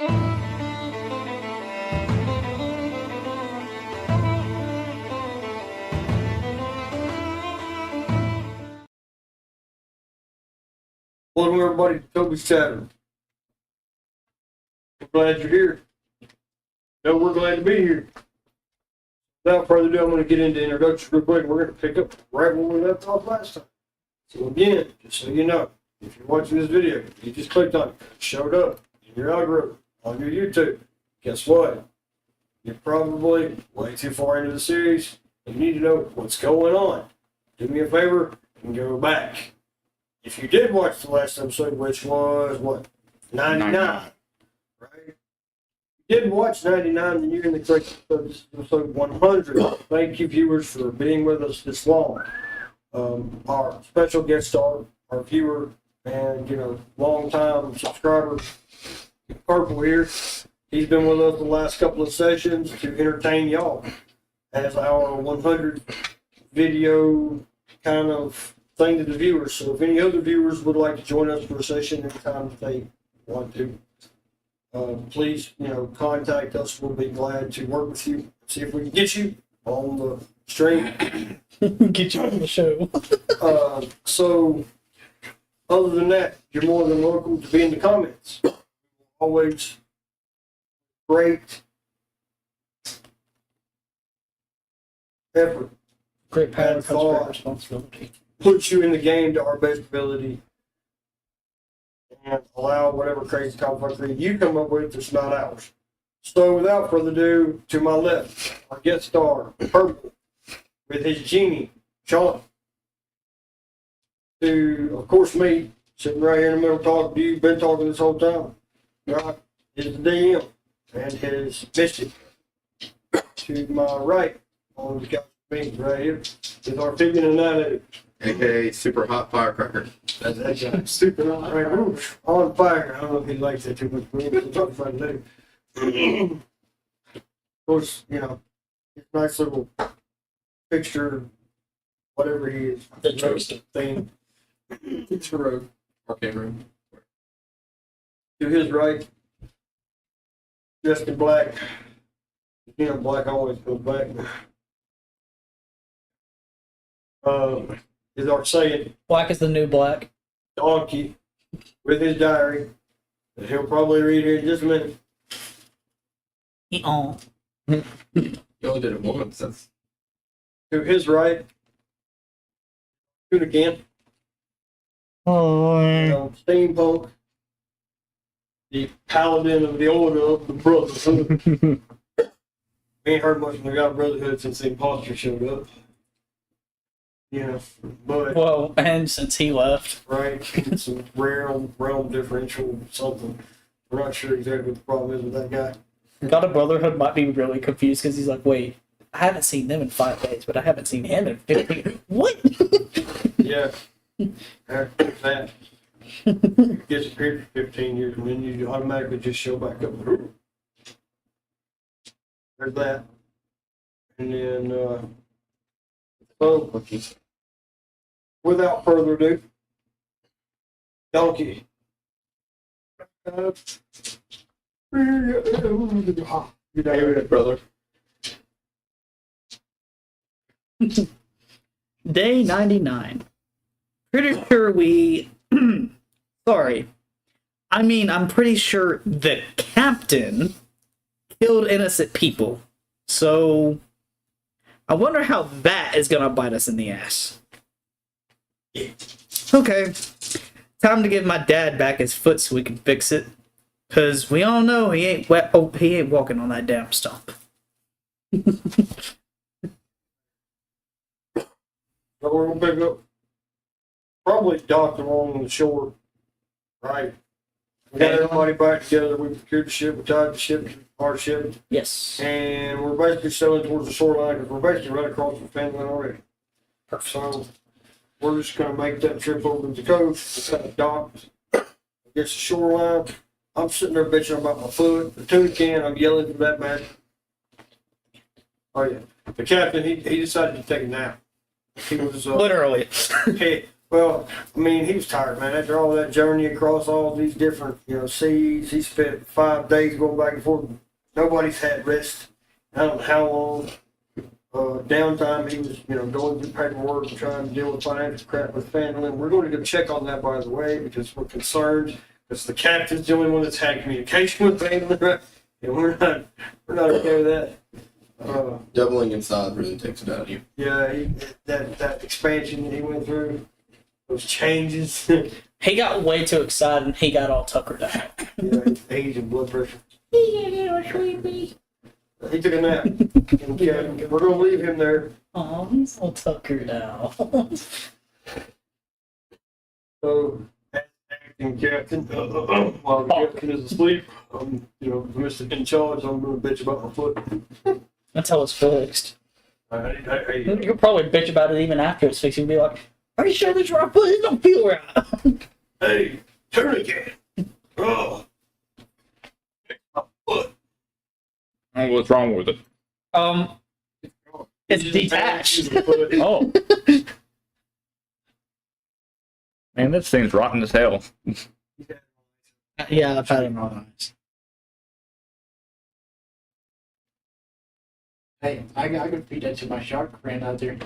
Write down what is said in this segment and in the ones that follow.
Welcome everybody to Toby's Tavern. We're glad you're here. No, we're glad to be here. Without further ado, I'm going to get into introductions real quick. We're going to pick up right where we left off last time. So again, just so you know, if you're watching this video, you just clicked on it, it showed up in your algorithm on your YouTube. Guess what? You're probably way too far into the series and you need to know what's going on. Do me a favor and go back. If you did watch the last episode, which was, what, 99, right? If you did watch 99, then you're in the correct episode. This is episode 100. Thank you, viewers, for being with us this long. Our special guest star, our viewer, and, long-time subscriber, Purple here. He's been with us the last couple of sessions to entertain y'all as our 100 video kind of thing to the viewers. So if any other viewers would like to join us for a session anytime if they want to, please, contact us. We'll be glad to work with you. See if we can get you on the stream. Get you on the show. So other than that, you're more than welcome to be in the comments. Always great effort. Great power and comes great thought. responsibility. Put you in the game to our best ability and allow whatever crazy tomfoolery you come up with that's not ours. So without further ado, to my left, our guest star, Purple, with his genie, Sean. To, of course, me, sitting right here in the middle talking to you, been talking this whole time. Right, is the DM and his Mystic. To my right, on the couch with me, right here, is our Amphibian and Night AKA Super Hot Firecracker. That's that guy. Super on fire. I don't know if he likes that too much, but we'll talk about it later. Of course, his nice little picture, whatever he is, Interesting thing. It's a road. Arcane room. To his right, dressed in black. Black always goes back. Is our Saiyan, Black is the new black. Donky, with his diary that he'll probably read here in just a minute. Oh. You only did it once. That's To his right, do it again. Oh. Steampunk, the Paladin of the Order of the Brotherhood. We ain't heard much from the God Brotherhood since the imposter showed up. But Well, and since he left. right, it's a realm differential something. We're not sure exactly what the problem is with that guy. God of Brotherhood might be really confused because he's like, wait, I haven't seen them in 5 days, but I haven't seen him in 15. What? Yeah, there's that. He disappeared for 15 years and then you automatically just show back up. There's that. And then, so, without further ado, Donky. Good day, brother. Day 99. Pretty sure we... Sorry. I'm pretty sure the captain killed innocent people. So, I wonder how that is gonna bite us in the ass. Okay. Time to give my dad back his foot so we can fix it. Cause we all know he ain't he ain't walking on that damn stump. So we're gonna pick up probably docked along the shore, right? We got everybody back together. We procured the ship, we tied the ship to our ship, Yes. and we're basically sailing towards the shoreline because we're basically right across from Finland already. So we're just gonna make that trip over to the coast. We're kind of docked against the shoreline. I'm sitting there bitching about my foot. The tuna can, I'm yelling for that man. Oh yeah, the captain he decided to take a nap. He was Literally. Hey, Well, I mean, he was tired, man. After all that journey across all these different, seas, he spent 5 days going back and forth. Nobody's had rest. I don't know how long. Downtime, he was, going through paperwork and trying to deal with financial crap with family. We're going to go check on that, by the way, because we're concerned. Because the captain's the only one that's had communication with family, right? And we're not okay with that. Doubling inside really takes it out of you. Yeah, that expansion he went through, those changes. He got way too excited and he got all tuckered out. Age and blood pressure. He took a nap. And, we're gonna leave him there. Oh, he's all tuckered out. So, acting captain, while the captain is asleep, Mr. In charge, I'm gonna bitch about my foot. Until it's fixed. I, You'll probably bitch about it even after it's fixed. You'll be like, "Are you sure this right foot? It don't feel right." hey, tourniquet. Oh, my foot. Oh, what's wrong with it? It's detached. Oh. Man, this thing's rotten as hell. Yeah, I've had it on eyes. Hey, I could feed that to my shark friend out there.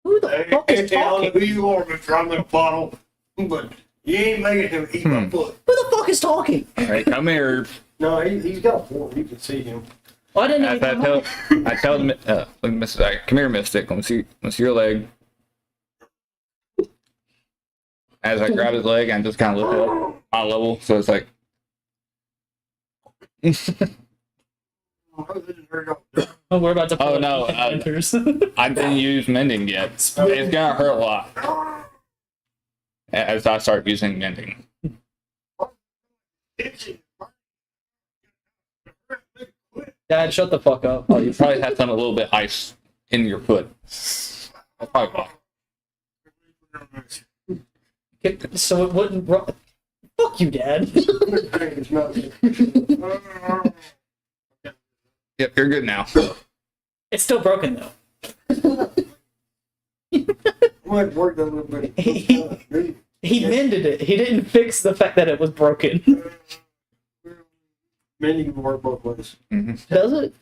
Who the fuck is I don't know talking? who you are, but I'm in a bottle. But you ain't making him eat my foot. Who the fuck is talking? Hey, come here. No, he's got a fork. You can see him. Why didn't I he come on? tell him, look, come here, Mystic. Let me see your leg. As I grab his leg, I just kind of lift it up eye level, so it's like. Oh, we're about to Oh, pull no, enters. I didn't use mending yet. It's gonna hurt a lot as I start using mending. Dad, shut the fuck up. Oh, you probably had some a little bit ice in your foot. That's probably why. So it wouldn't. Fuck you, Dad. Yep, you're good now. It's still broken though. Might work a little bit. He mended it. He didn't fix the fact that it was broken. Mending can work both ways. Does it?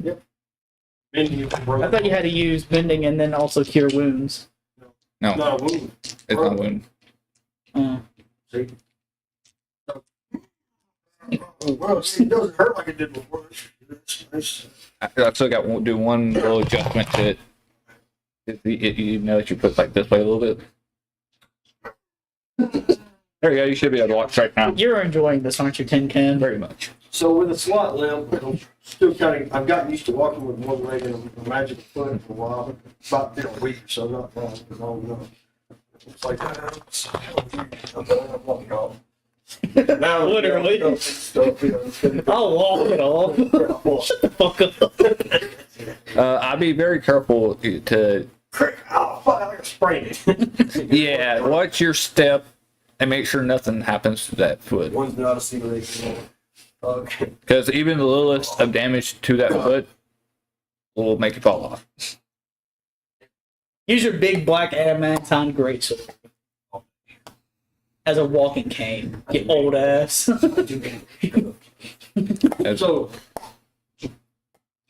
Mending can work. I thought you had to use mending and then also cure wounds. No, Not a wound. it's not a wound. See? Well, see, it doesn't hurt like it did before. I've still got to do one little adjustment to it. You know that you put like this way a little bit. There you go. You should be able to walk right now. You're enjoying this, aren't you, Tin Can? Very much. So with a slot limb, I'm still kind of, I've gotten used to walking with one leg and a magical foot for a while. About a week or so, not long enough. It's like, I'm walking off. Now, Literally. I'll walk it off. Shut the fuck up. I'd be very careful to, Oh, fuck, I sprained it. yeah, watch your step and make sure nothing happens to that foot. One's not a simulation. Okay. Because even the littlest of damage to that foot will make it fall off. Use your big black adamantine greatsword as a walking cane. You old ass. So,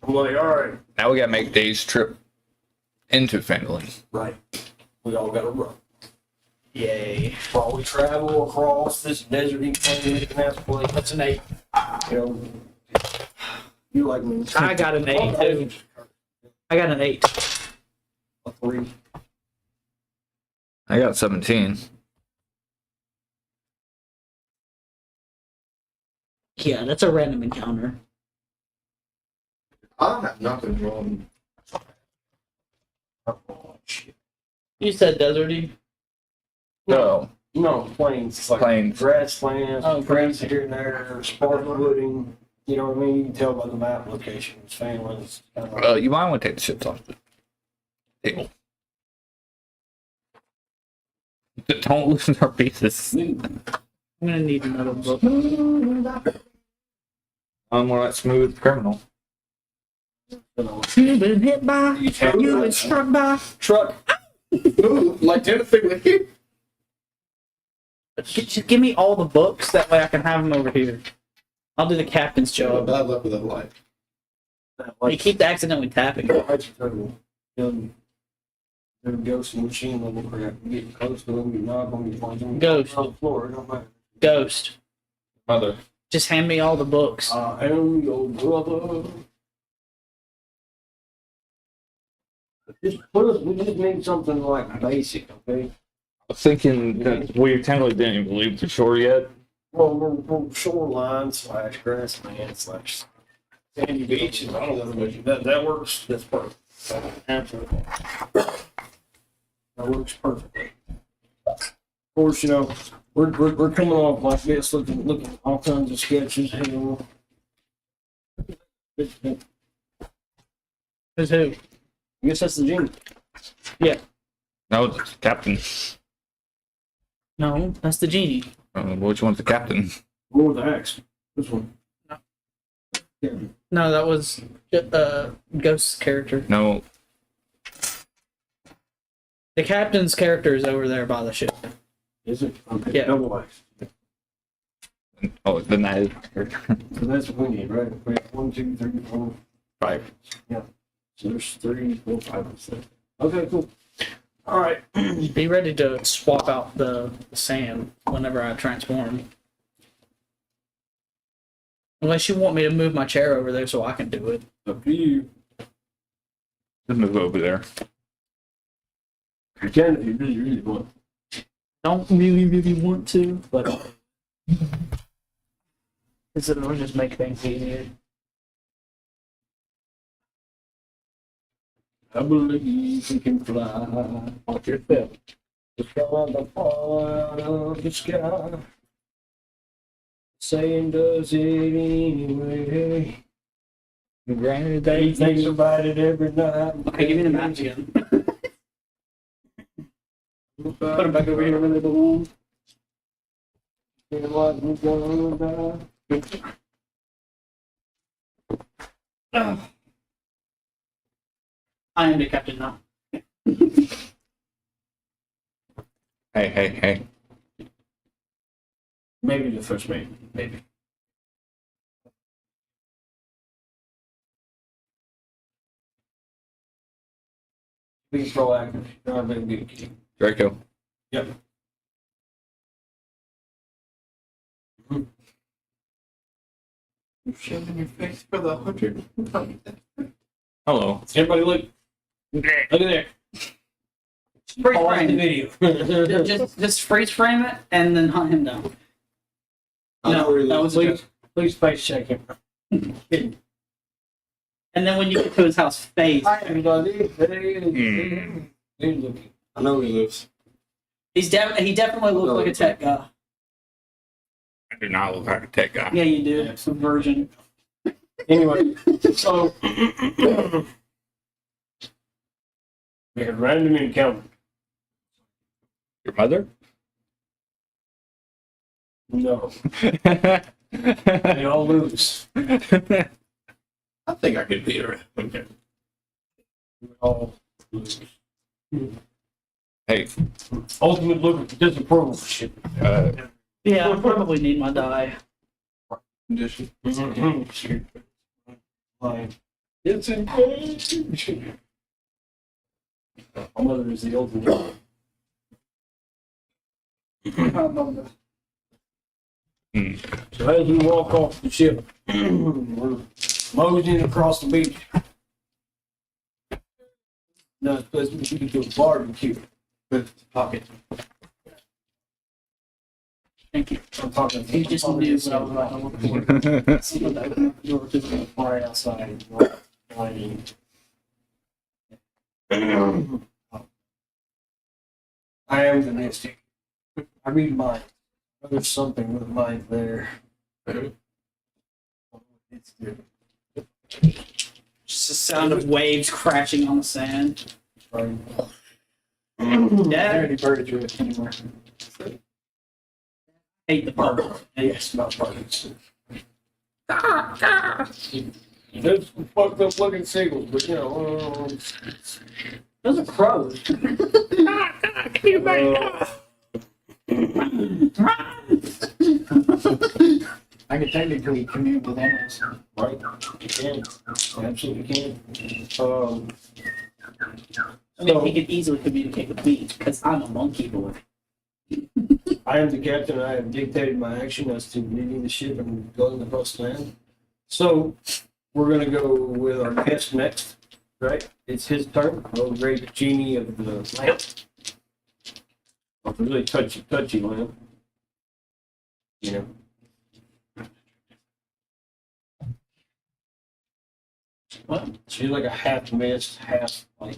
I'm like, all right. Now we gotta make Dave's trip into Fandolin. Right. We all got to run. Yay. While we travel across this deserty ass place. That's an 8. You like me. I got an 8 too. I got an 8. A 3. I got 17. Yeah, that's a random encounter. I have nothing wrong. Oh, shit. You said deserty? So, No, plains. It's like Plains. grasslands, Oh, trees here and there, sparse wooding. You know what I mean? You can tell by the map locations, families. Kind of like, you might want to take the chips off the table. Don't lose our pieces. I'm gonna need another book. I'm more like Smooth Criminal. You've been hit by, you've been struck by. truck. Ooh, like Tennessee. Just give me all the books, that way I can have them over here. I'll do the captain's job. Bad luck with that light. You keep accidentally tapping. That's terrible. They're ghost machine level crap. You get close to them, you're not going to be finding Ghost. on the floor. It don't matter. Ghost. Mother. Just hand me all the books. I am your brother. We just need something like basic, okay? I was thinking that we technically didn't even leave the shore yet. Well, we're shoreline slash grassland slash sandy beaches. I don't know. That works. That's perfect. Absolutely. That works perfectly. Of course, you know, we're coming off like this, looking at all kinds of sketches. Hell, Who's who? I guess that's the genie. No, it's Captain. No, that's the genie. Which one's the Captain? Or the axe. This one. No. Yeah. No, that was Ghost's character. No. The captain's character is over there by the ship. Is it? Okay. Yeah. Double axe. Oh, then that is So that's what we need, right? We have 1, 2, 3, 4, 5. So there's 3, 4, 5, and 6. Okay, cool. All right. Be ready to swap out the sand whenever I transform. Unless you want me to move my chair over there so I can do it. Up to you. Just move over there. You can if you really, really want. Don't really want to, but it'll just make things easier. I believe we can fly. Watch yourself. The farther part of the sky. Saying does it anyway. Granted, He thinks about it every night. Okay, give me the maps again. Put them back over here where they belong. Feel like we're gonna die. I am the captain now. Hey. Maybe the first mate. Maybe. Be proactive. Not a big key. Draco. Yep. You're shaving your face for the 100. Hello. Everybody look. Look at there. Freeze Pause the frame. video. just freeze frame it and then hunt him down. I know where he that lives. was Please, please face check him. And then when you get to his house, face. Hi, everybody. Hey, hey, looking. I know where he lives. He definitely looks like a tech guy. I do not look like a tech guy. Yeah, you do. Subversion. Anyway, so we had random encounter. Your mother? No, they all lose. I think I could beat her. Okay. We all lose. Hey. Ultimate look of disapproval. Shit. Yeah, I probably need my die. Condition. Shoot. Like, it's engaged. My mother is the ultimate. So as we walk off the ship, we're moseying across the beach. No, it's supposed to be to a barbecue. Pocket. Thank you. I'm talking. You just knew what I was about to Someone that opened the door to the fire outside. Lighting. I am the mystic. I read minds. There's something with mind there. It's good. Just the sound of waves crashing on the sand. Right. Dad, Already buried through it anymore. hate the part. Yes, not parties. There's some fucked up looking seagulls, but you know, Those are crows. I can technically commune with animals. Right? You can. Absolutely can. I mean, he could easily communicate with me because I'm a monkey boy. I am the captain. I have dictated my action as to leading the ship and going across land. So we're gonna go with our guest next, right? It's his turn. Oh, great genie of the lamp. Oh, really touchy lamp. You know. What? She's like a half mist, half like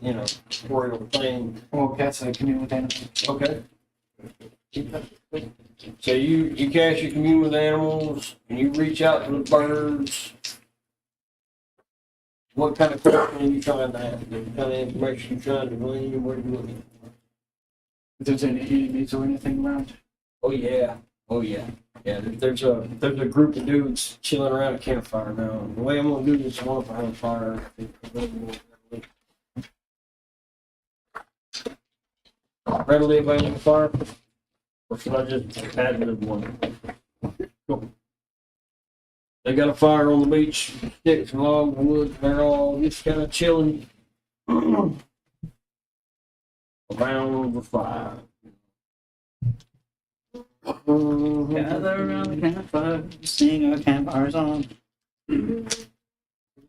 oriole thing. Well, cats I commune with animals. Okay. So you cast your commune with animals, and you reach out to the birds. What kind of question are you trying to ask? What kind of information you trying to glean? What are you looking for? If there's any enemies or anything around. Oh yeah, yeah. There's a group of dudes chilling around a campfire now. The way I'm gonna do this, I want to have a fire. Readily available fire, or should I just add another one? Cool. They got a fire on the beach, sticks, logs, wood. They're all just kind of chilling around the fire. Gather around the campfire, sing our campfire song.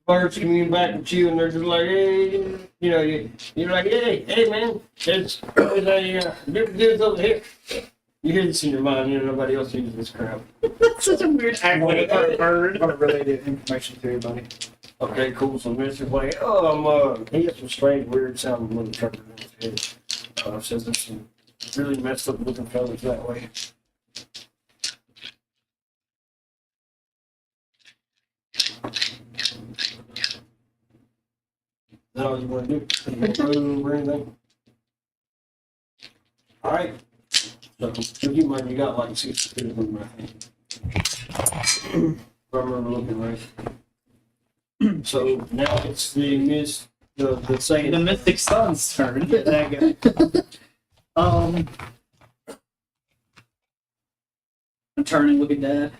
Birds commune back with you, and they're just like, hey, you're like, hey, man, there's a different dudes over here. You hear this in your mind, nobody else uses this crap. That's such a weird accent for a bird. I'm gonna relay the information to everybody. Okay, cool. So Mr. like, oh, he has some strange, weird sounding little trucker in his head. Says there's some really messed up looking fellas that way. Is that all you want to do? You want to move or anything? All right. So, keep in mind you got like 60 feet of movement, I think. If I remember looking right. So now it's the Saiyan. The Mystic Sun's turn. That guy. I'm turning, looking dead.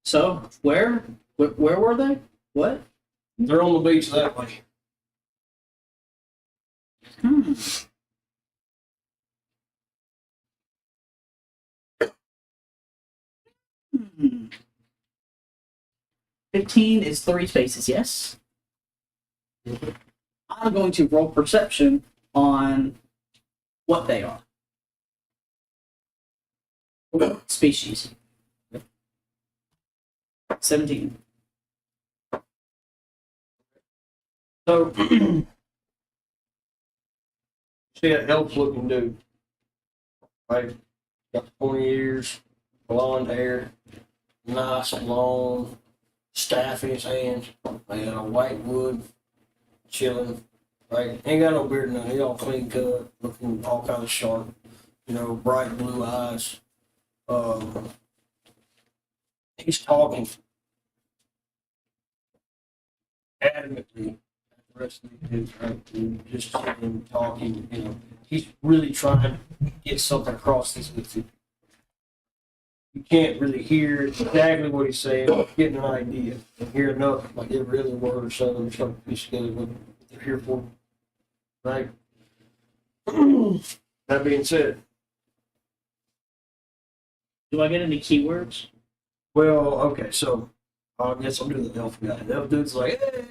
So, where were they? What? They're on the beach that way. Hmm. Hmm. 15 is 3 spaces, yes? I'm going to roll perception on what they are. Species. 17. So, see an elf looking dude. Right? Got the pointy ears, blonde hair, nice long staff in his hands, made out of white wood, chilling. Right? Ain't got no beard now, he all clean cut, looking all kind of sharp, bright blue eyes. He's talking adamantly. The rest of the kids, right? And just him talking, he's really trying to get something across this with you. You can't really hear exactly what he's saying, but getting an idea and hear enough, like every other word or something, or something piece together what they're here for. Right? That being said, Do I get any keywords? well, okay, so I guess I'll do the elf guy. The elf dude's like, hey,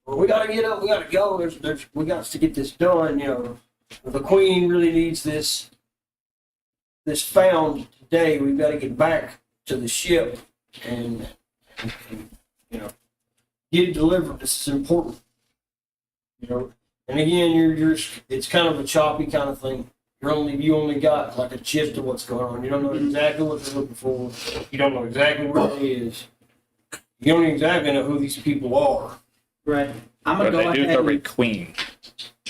we gotta get up, we gotta go, we got to get this done, The queen really needs this found today. We've got to get back to the ship and get it delivered. This is important. And again, it's kind of a choppy kind of thing. You only got like a gist of what's going on. You don't know exactly what they're looking for. You don't know exactly where it is. You don't exactly know who these people are. Right. I'm gonna But go they do ahead. cover queen.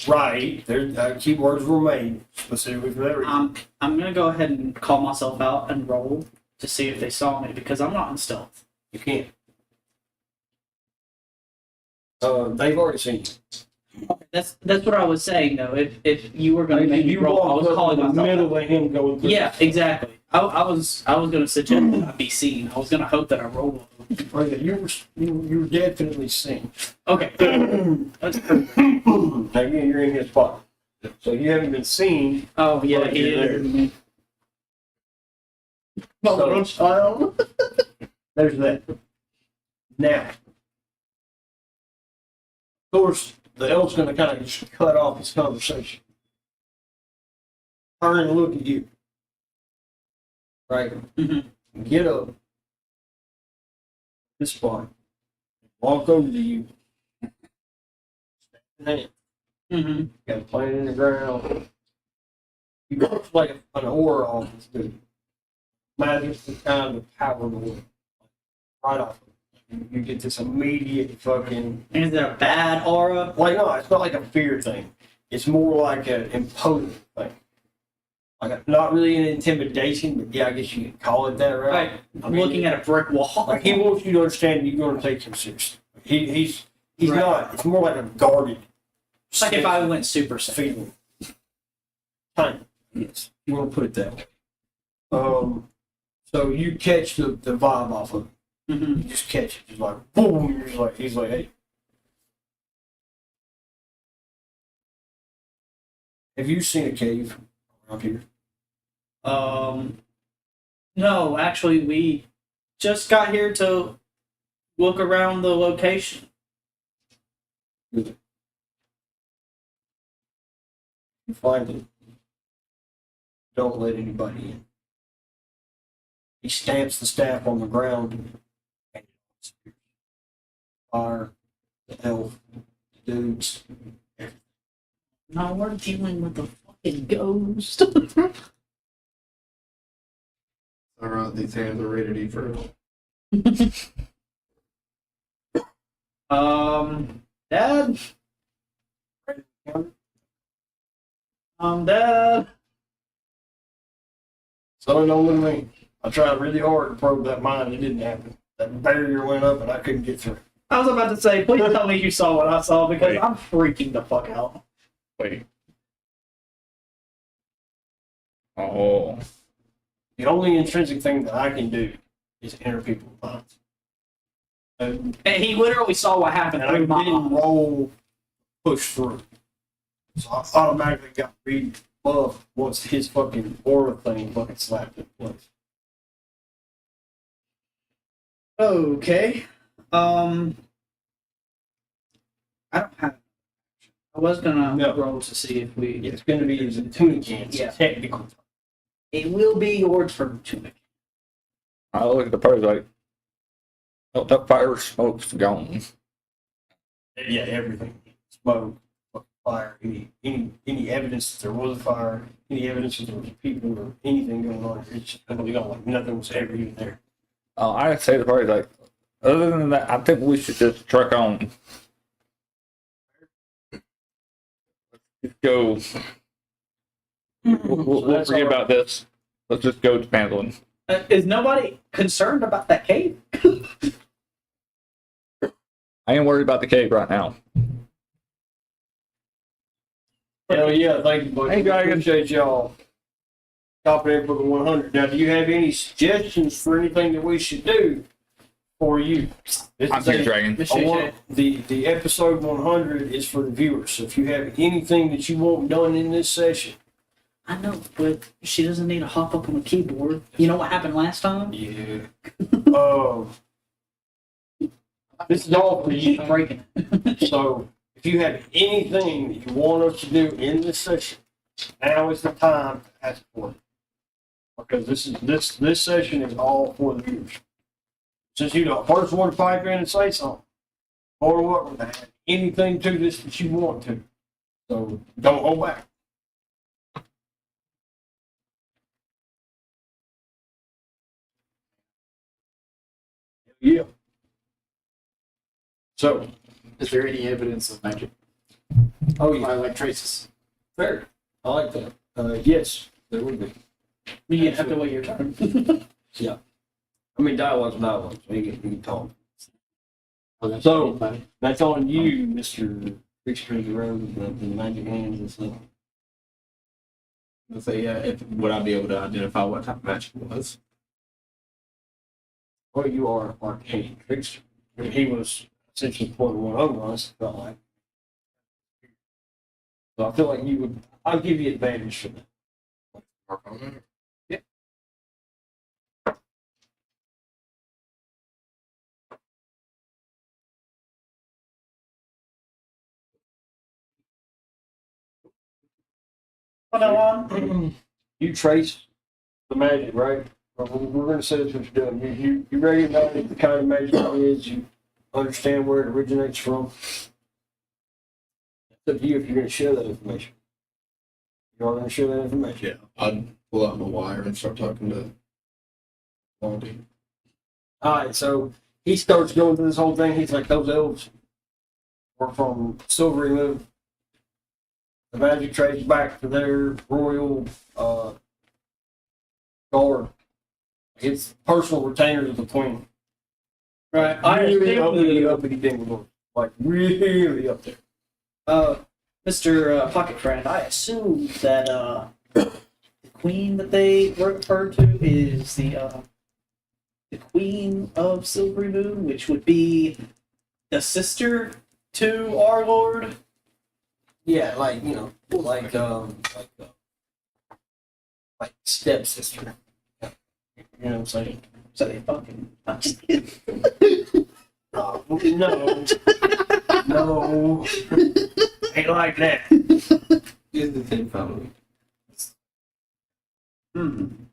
Right. Keywords were made specifically for that reason. I'm gonna go ahead and call myself out and roll to see if they saw me because I'm not in stealth. You can't. They've already seen you. That's what I was saying though. If you were gonna make me you roll, I walked was up calling in the myself. middle of him going through. Yeah, exactly. I was gonna suggest that I be seen. I was gonna hope that I roll. Oh, yeah, you were definitely seen. Okay. That's perfect. Again, you're in his spot. So you haven't been seen. Oh yeah, Right, he you're is. there. My So- little child. There's that. Now, of course, the elf's going to kind of just cut off this conversation. Turn and look at you. Right? Mhm. Get up. This spot. Walk over to you. Stand. Mm-hmm. Got a plant in the ground. You look like an aura on this dude. Imagine the kind of power to work. Right off. You get this immediate fucking. Is it a bad aura? Like, no, it's not like a fear thing. It's more like an imposing thing. Not really an intimidation, but yeah, I guess you could call it that, right? Right. I'm looking at a brick wall. Like, he wants you to understand you're going to take him seriously. He's Right. not. It's more like a guarded. It's like if I went Super Saiyan. feeling. Kind of. Yes. You want to put it that way. So you catch the vibe off of it. Mm-hmm. You just catch it. Just like, boom. You're just like, he's like, hey. Have you seen a cave around here? No, actually, we just got here to look around the location. You find it. Don't let anybody in. He stamps the staff on the ground. And fire, the elf, the dudes. No, we're dealing with a fucking ghost. Alright, these hands are ready to eat first. Dad? Dad? So don't look at me. I tried really hard to probe that mine. It didn't happen. That barrier went up and I couldn't get through. I was about to say, please tell me you saw what I saw because Wait. I'm freaking the fuck out. Wait. Oh. The only intrinsic thing that I can do is enter people's minds. And And he literally saw what happened I through my didn't eyes. roll push through. So I automatically got rebuffed once his fucking aura thing fucking slapped in place. Okay. I don't have. I was gonna No. roll to see if we. It's going to be as a tuna can, Yeah. technically. It will be yours for tunic. I look at the party like, oh, that fire smoke's gone. Yeah, everything. Smoke, fucking fire, any evidence that there was a fire, any evidence that there was people or anything going on. It's just totally gone. Like nothing was ever even there. I say to the party like, other than that, I think we should just truck on. Let's go. We'll that's forget all right. about this. Let's just go to Paladin. Is nobody concerned about that cave? I ain't worried about the cave right now. Hell yeah, thank you, buddy. Hey, guys. Appreciate y'all. Copy that book of 100. Now, do you have any suggestions for anything that we should do for you? This I'm is Super a- Dragon. I want the episode 100 is for the viewers. So if you have anything that you want done in this session, I know, but she doesn't need to hop up on the keyboard. You know what happened last time? yeah. This is all for you. Keep breaking it. So if you have anything that you want us to do in this session, now is the time to ask for it. Because this session is all for the viewers. Since you're the first one to pipe in and say something, or what, we're gonna add anything to this that you want to. So don't hold back. Yeah. So, Is there any evidence of magic? oh yeah, I like traces. fair. I like that. Yes, there would be. You have to wait your turn. I mean, dialogue's dialogue, so you can talk. Oh, that's So- anybody. That's on you, Mr. fixtures around the magic hands and stuff. Let's say, would I be able to identify what type of magic it was? Well, you are an arcane trickster. I mean, he was essentially point one over us, felt like. So I feel like you would, I'll give you advantage for that. Arcana? Hold on. You trace the magic, right? We're going to say that's what you're doing. You recognize the kind of magic it is. You understand where it originates from. It's up to you if you're going to share that information. You are going to share that information. Yeah. I'd pull out my wire and start talking to Donky. All right, so he starts going through this whole thing. He's like, those elves were from Silvery Moon. The magic traces back to their royal guard. It's personal retainers of the queen. Right. I Really assume uppity dingle, like really up there. Mr. Pocket Friend, I assume that the queen that they refer to is the queen of Silvery Moon, which would be the sister to our lord. Yeah, like like stepsister. You know what I'm saying? So they fucking. I'm just kidding. No, no, ain't like that. Is the same family.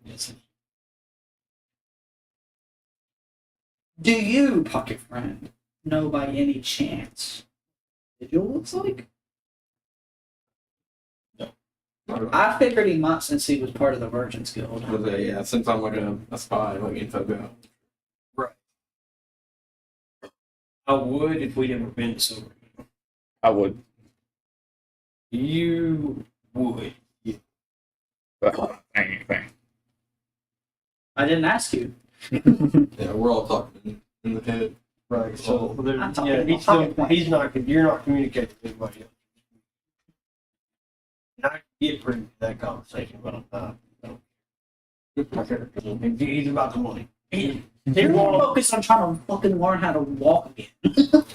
Yes. Do you, Pocket Friend, know by any chance what it looks like? I figured he might since he was part of the Virgins Guild. Yeah, since I'm like a spy, let me info go. I would if we'd ever been to Silver. I would. You would. But anything. I didn't ask you. Yeah, we're all talking in the head. Right. So I'm talking yeah, about he's not. You're not communicating with anybody else. And I can get privy to that conversation, but I'm not. He's about the money. They're more focused on trying to fucking learn how to walk again.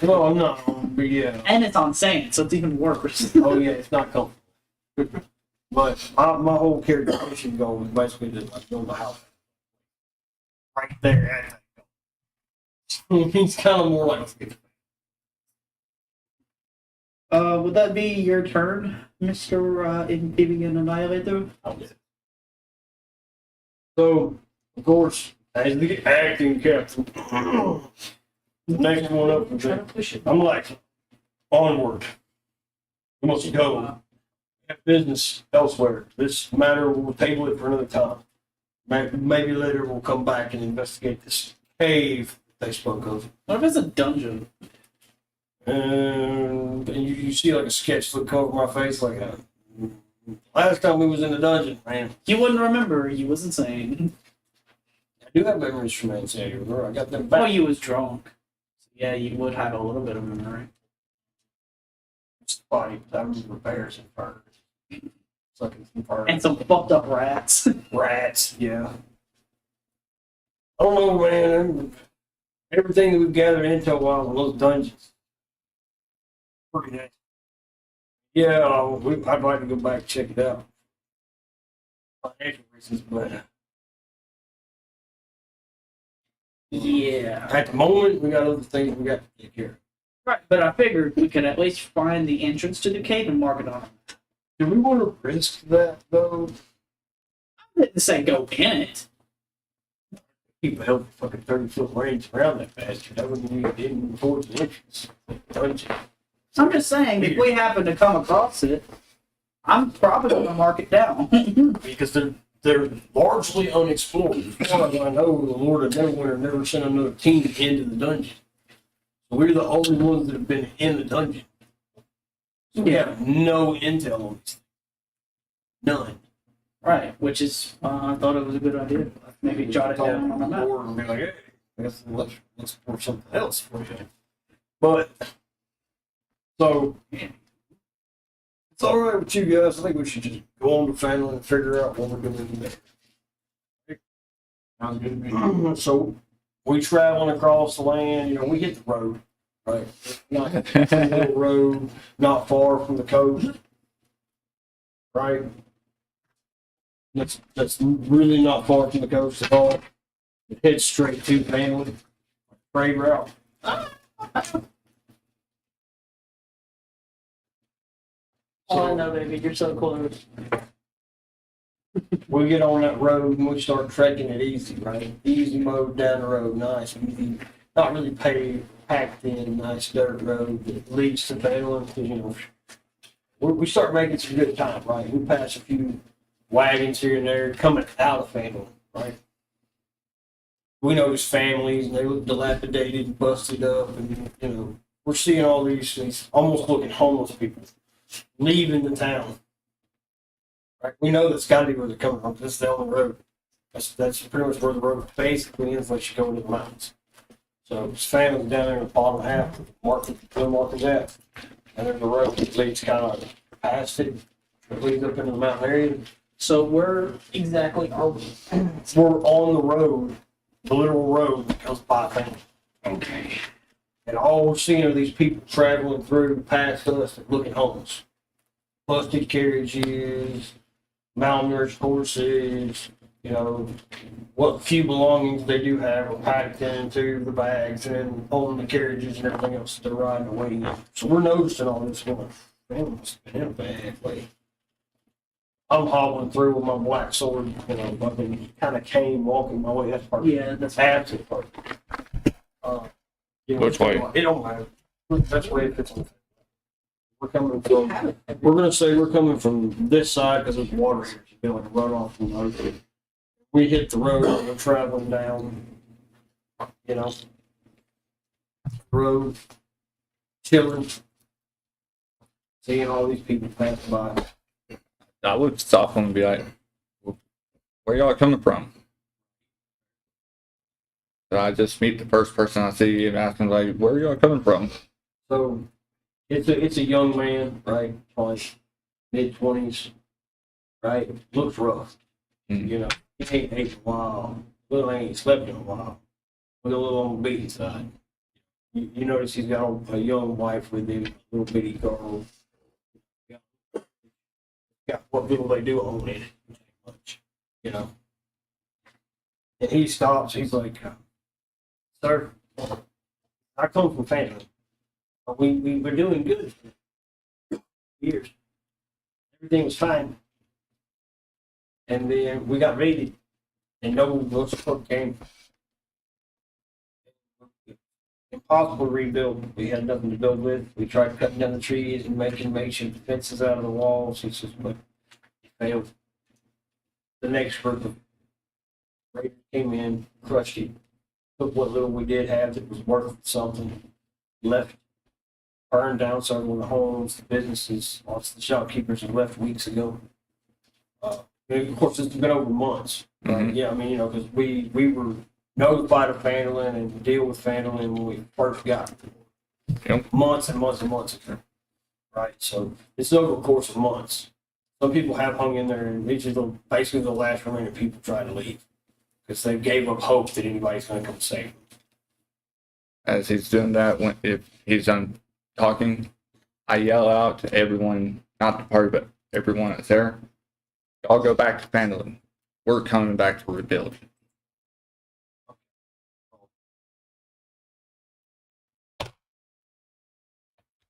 Well, no, but yeah. And it's on sand, so it's even worse. Oh yeah, it's not comfortable. But my whole characterization goal was basically to like build a house right there. He's kind of more like. Would that be your turn, Mr. Amphibian Annihilator? So, of course, as the acting captain, the next one up with me, I'm like, onward. We must go. Have business elsewhere. This matter, we'll table it for another time. Maybe later we'll come back and investigate this cave they spoke of. What if it's a dungeon? And you see like a sketch look over my face, like a, last time we was in the dungeon, man. You wouldn't remember. You was insane. I do have memories from that San Diego. I got them back. Well, you was drunk. So yeah, you would have a little bit of memory. It's the body, but I remember bears and furs. Sucking some furs. And some fucked up rats. Rats, yeah. I don't know, man. Everything that we've gathered intel while in those dungeons. Pretty nice. Yeah, I'd like to go back and check it out. Financial reasons, but Yeah. at the moment, we got other things we got to take care of. Right, but I figured we could at least find the entrance to the cave and mark it on. Do we want to risk that, though? I didn't say go in it. Keep a healthy fucking 30-foot range around that bastard. That wouldn't mean we didn't towards the entrance. Dungeon. I'm just saying, if we happen to come across it, I'm probably going to mark it down. Because they're largely unexplored. As far as I know, the Lord of Neverwinter never sent another team into the dungeon. So we're the only ones that have been in the dungeon. So we have no intel on this thing. None. Right, which is, I thought it was a good idea. Maybe jot it down on a map. And be like, hey, I guess let's pour something else for you. But, so, it's all right with you guys. I think we should just go on to family and figure out what we're doing there. Sounds good to me. So we traveling across the land. You know, we hit the road, right? Not a little road, not far from the coast, right? That's really not far from the coast at all. It heads straight to family. Trade route. Oh, I know, baby. You're so close. We get on that road and we start trekking it easy, right? Easy mode down the road, nice, easy, not really paved, packed in, nice dirt road that leads to Balaam. You know, we start making some good time, right? We pass a few wagons here and there coming out of Phantom, right? We notice families and they look dilapidated and busted up, and you know, we're seeing all these almost looking homeless people leaving the town. Right? We know that's got to be where they're coming from. This is the only road. That's pretty much where the road basically ends once you go into the mountains. So it's families down there in the bottom half, where markers at, and there's a road that leads kind of past it, that leads up into the mountain area. So where exactly are we? We're on the road, the literal road that goes by family. Okay. And all we're seeing are these people traveling through past us looking homeless. Busted carriages, malnourished horses, you know, what few belongings they do have are packed into the bags and on the carriages and everything else that they're riding away in. So we're noticing all this going, man, it's been in a bad way. I'm hobbling through with my black sword, you know, fucking kind of cane walking my way. That's part Yeah, that's absolute part. You know, Which way? It don't matter. That's the way it fits on. We're coming from, we're gonna say we're coming from this side because there's water here. It's been like a runoff from the road. We hit the road and we're traveling down, you know, road, chilling, seeing all these people pass by. I would stop them and be like, where y'all coming from? And I just meet the first person I see and ask them, like, where y'all coming from? So it's a young man, right? Probably mid-20s, right? Looks rough. You know, he ain't ate in a while. Little ain't slept in a while. With a little on the beating side. You notice he's got a young wife with him, a little bitty girl. Got what little they do own in it. Much, you know. And he stops. He's like, "Sir, I come from family. We were doing good for years. Everything was fine. And then we got raided, and no support came. Impossible to rebuild. We had nothing to build with. We tried cutting down the trees and making makeshift fences out of the walls. It's just, but it failed. The next group of raiders came in, crushed it, took what little we did have that was worth something, left, burned down several of the homes, the businesses. Lots of the shopkeepers had left weeks ago. And of course, it's been over months. Right? Yeah, I mean, you know, because we were notified of Vandalin and deal with Vandalin when we first got Yep. months and months and months ago. Right, so it's over a course of months. Some people have hung in there, and these are basically the last remaining people trying to leave because they gave up hope that anybody's going to come save them. As he's doing that, if he's done talking, I yell out to everyone, not the party, but everyone that's there, y'all go back to Pandalin. We're coming back to rebuild.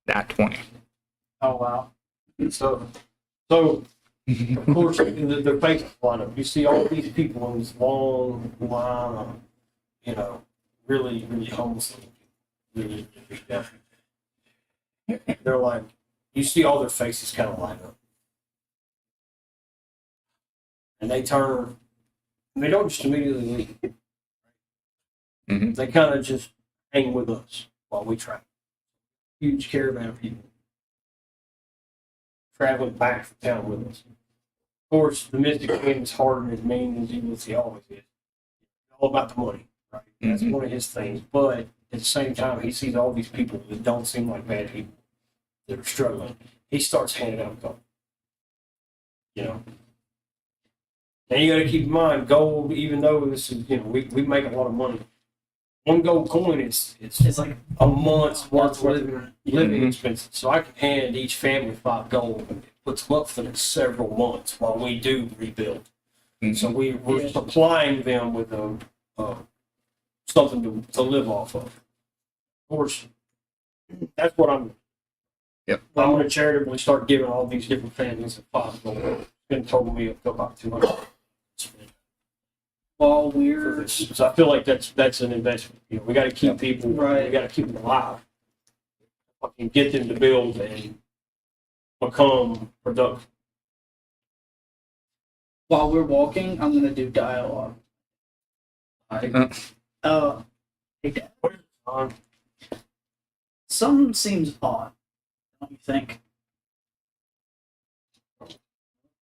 That 20. Oh, wow. So of course, the faces line up. You see all these people in this long line of, you know, really, really homeless looking people. Really stuff. They're like, you see all their faces kind of line up. And they turn, and they don't just immediately leave. Mhm. They kind of just hang with us while we travel. Huge caravan of people traveling back from town with us. Of course, the Mystic King is hard and as mean as he always is. All about the money, right? That's one of his things. But at the same time, he sees all these people that don't seem like bad people. that are struggling, he starts handing out gold. You know. And you got to keep in mind, gold, even though this is, we make a lot of money. One gold coin is It's like a month's worth of living. living expenses. So I can hand each family 5 gold, and it puts them up for the next several months while we do rebuild. So we're supplying them with something to live off of. Of course, that's what I'm. Yep. I'm going to charitably start giving all these different families a 5 gold. It's going to total me up to about 200. While For we're this. So I feel like that's an investment. We got to keep people. Right. We got to keep them alive. Fucking get them to build and become productive. walking, I'm gonna do dialogue. Hey, Dad, something seems odd. Don't you think?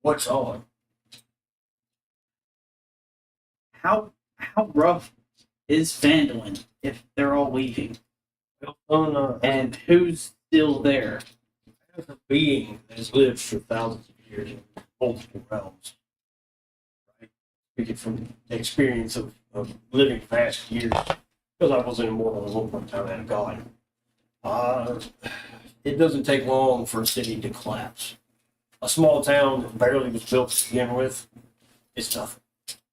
What's on? How rough is Fandolin if they're all leaving? And who's still there? As a being that has lived for thousands of years in multiple realms, right? Speaking from the experience of living vast years, because I was an immortal at one point in time and a god. It doesn't take long for a city to collapse. A small town that barely was built to begin with, it's nothing.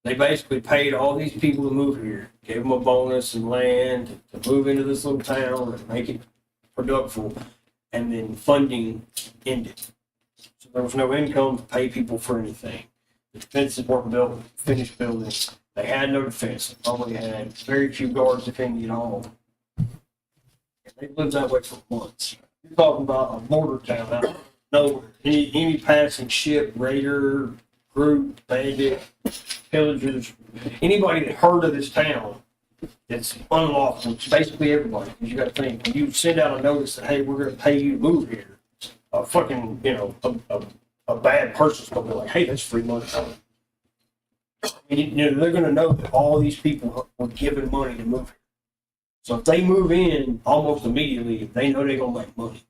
They basically paid all these people to move here, gave them a bonus and land to move into this little town and make it productive, and then funding ended. So there was no income to pay people for anything. The defenses weren't built, finished building. They had no defense. They only had very few guards defending at all. And they lived that way for months. You're talking about a border town out of nowhere. Any passing ship, raider, group, bandit, pillagers, anybody that heard of this town, it's unlawful. It's basically everybody. Because you got to think, when you send out a notice that, hey, we're going to pay you to move here, a fucking, a bad person's going to be like, hey, that's free money. They're going to know that all these people were given money to move here. So if they move in almost immediately, they know they're going to make money.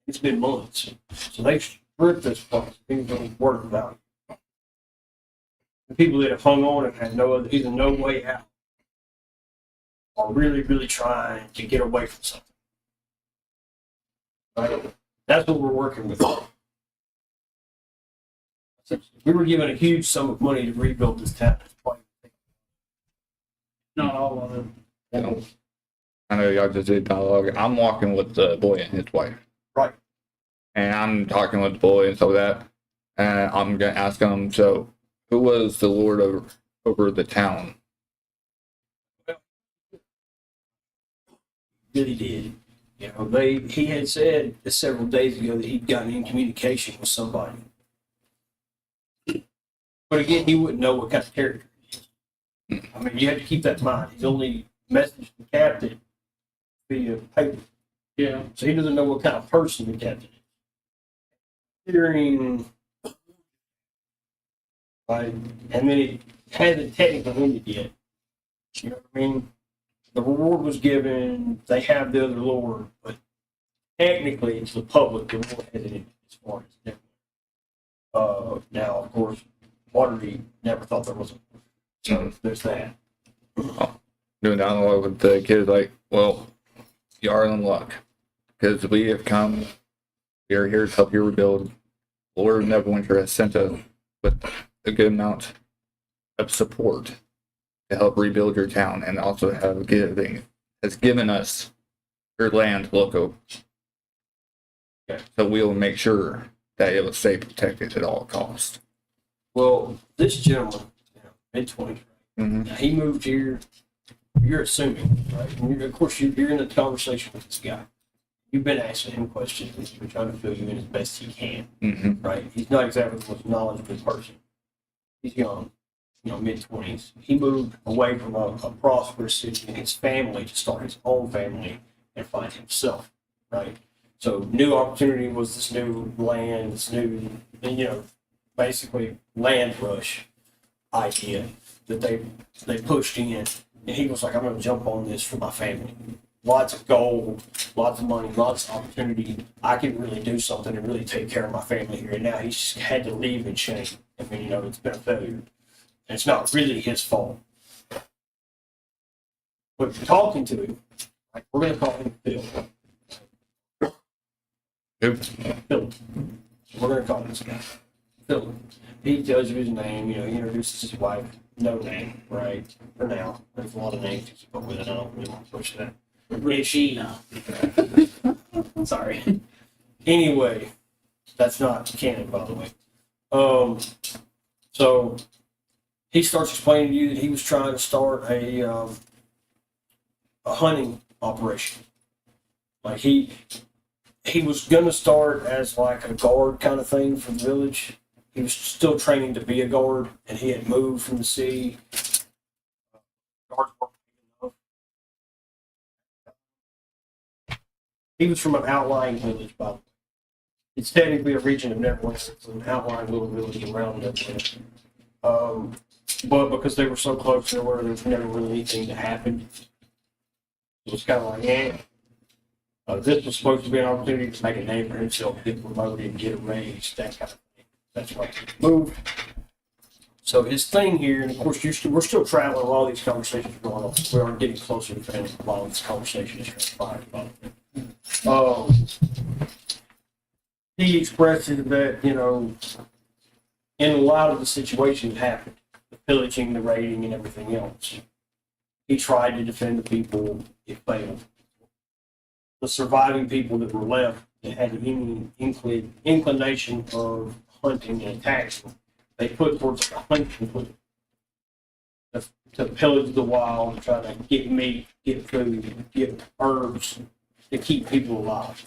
It's been months. So they stripped this place. Things don't work about it. The people that have hung on and had either no way out are really, really trying to get away from something. Right? That's what we're working with. We were given a huge sum of money to rebuild this town. Not all of it. I know y'all just did dialogue. I'm walking with the boy and his wife. Right. And I'm talking with the boy and stuff like that. And I'm going to ask him, so who was the lord over the town? Really did. He had said several days ago that he'd gotten in communication with somebody. But again, he wouldn't know what kind of character he is. I mean, you have to keep that in mind. He's only messaged the captain via paper. Yeah. So he doesn't know what kind of person the captain is. Hearing, right, and then it hasn't technically ended yet. You know what I mean? The reward was given, they have the other lord, but technically it's the public, the reward hasn't ended as far as different. Now, of course, Watery never thought there was a. So there's that. Doing dialogue with the kids, like, well, you are in luck. Because we have come, we are here to help you rebuild. Lord Neverwinter has sent us with a good amount of support to help rebuild your town, and also has given us your land to look over. Okay. So we will make sure that it will stay protected at all costs. Well, this gentleman, mid-20s, Mm-hmm. now he moved here, you're assuming, right? And of course, you're in a conversation with this guy. You've been asking him questions, and you're trying to fill you in as best he can, Mm-hmm. right? He's not exactly the most knowledgeable person. He's young, mid-20s. He moved away from a prosperous city and his family to start his own family and find himself, right? So new opportunity was this new land, this new, basically land rush idea that they pushed in. And he was like, I'm going to jump on this for my family. lots of gold, lots of money, lots of opportunity. I could really do something and really take care of my family here. And now he's just had to leave in shame. I mean, it's been a failure. And it's not really his fault. But talking to him, like, we're going to call him Phil. Oops. Phil. We're going to call this guy Phil. He tells you his name, he introduces his wife. No name, right? For now. There's a lot of names to keep up with it. I don't really want to push that. Regina. Sorry. Anyway, that's not canon, by the way. So he starts explaining to you that he was trying to start a hunting operation. Like he was gonna start as like a guard kind of thing for the village. He was still training to be a guard, and he had moved from the city. Guards weren't big enough. He was from an outlying village, by the way. It's technically a region of Neverland. It's an outlying little village around Neverland. But because they were so close to where there was never really anything that happened, it was kind of like, this was supposed to be an opportunity to make a name for himself, get promoted, get a raise, that kind of thing. That's why he moved. So his thing here, and of course we're still traveling while these conversations are going on. We are getting closer to family while this conversation is transpiring. He expresses that, in a lot of the situations that happened, the pillaging, the raiding, and everything else, he tried to defend the people. It failed. The surviving people that were left that had any inclination of hunting and attacking, they put towards the hunting to pillage the wild and try to get meat, get food, get herbs to keep people alive.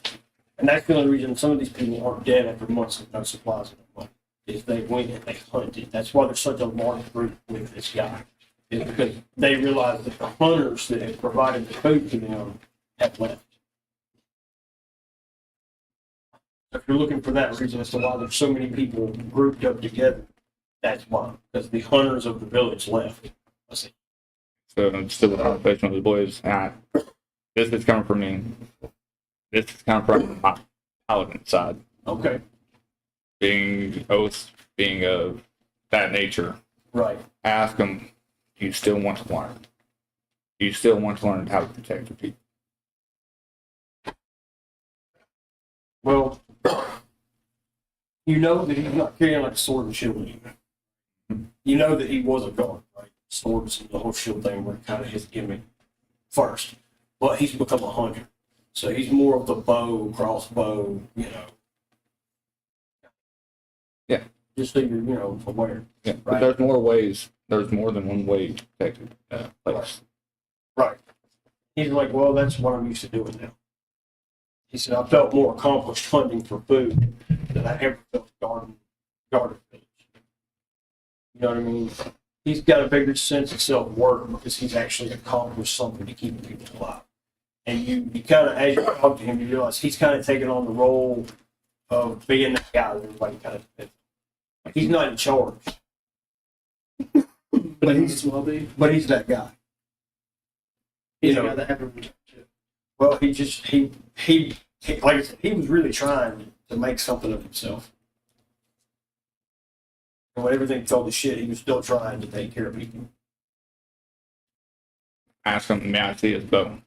And that's the only reason some of these people aren't dead after months of no supplies of money. Is they went and they hunted. That's why there's such a large group with this guy. Is because they realized that the hunters that had provided the food to them had left. If you're looking for that reason as to why there's so many people grouped up together, that's why. Because the hunters of the village left. I see. So I'm still a conversation with the boys. This is coming from me. This is coming from my Paladin side. Okay. Being oaths, being of that nature. Right. Ask them, do you still want to learn? Do you still want to learn how to protect your people? Well, you know that he's not carrying like a sword and shield anymore. You know that he was a guard, right? Swords and the whole shield thing were kind of his gimmick first. But he's become a hunter. So he's more of the bow, crossbow, Yeah. Just so you're, aware. Yeah, but Right. there's more ways. There's more than one way to protect a place. Right. He's like, well, that's what I'm used to doing now. He said, I felt more accomplished hunting for food than I ever felt guarding village. You know what I mean? He's got a bigger sense of self-worth because he's actually accomplished something to keep people alive. And you kind of, as you talk to him, you realize he's kind of taking on the role of being that guy that everybody kind of depends on. He's not in charge. But he's well be. But he's that guy. He's the guy that had a relationship. Well, like I said, he was really trying to make something of himself. And when everything fell to shit, he was still trying to take care of people. Ask them, may I see his bow?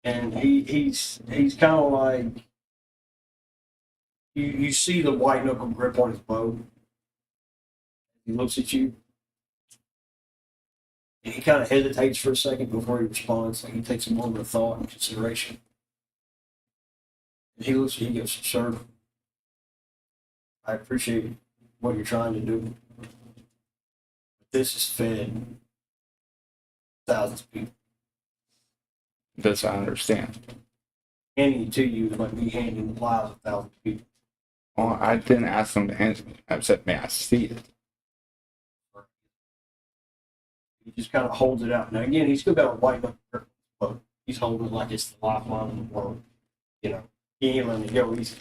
And he's kind of like, you see the white knuckle grip on his bow. He looks at you. And he kind of hesitates for a second before he responds. Like he takes a moment of thought and consideration. And he looks at you and goes, sir, I appreciate what you're trying to do. But this has fed thousands of people. This I understand. Handing it to you is like me handing the lives of thousands of people. Well, I didn't ask them to hand it to me. I said, may I see it? He just kind of holds it out. Now again, he's still got a white knuckle grip, but he's holding it like it's the lifeline of the world. He ain't letting it go easy.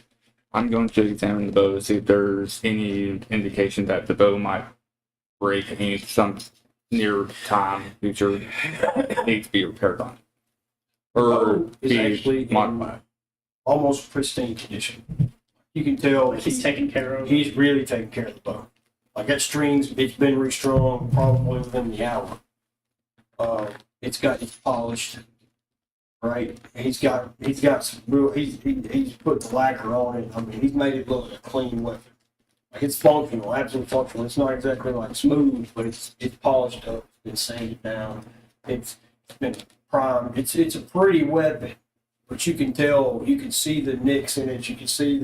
I'm going to examine the bow to see if there's any indication that the bow might break, near time future needs to be repaired on. Or Oh, is be actually modified. almost pristine condition. You can tell He's taken care of. he's really taking care of the bow. Like that string's, it's been restrung probably within the hour. It's polished, right? He's got some real. He's put the lacquer on it. I mean, he's made it look like a clean weapon. Like it's functional, absolutely functional. It's not exactly like smooth, but it's polished up, it's been sanded down. It's been primed. It's a pretty weapon, but you can tell, you can see the nicks in it. You can see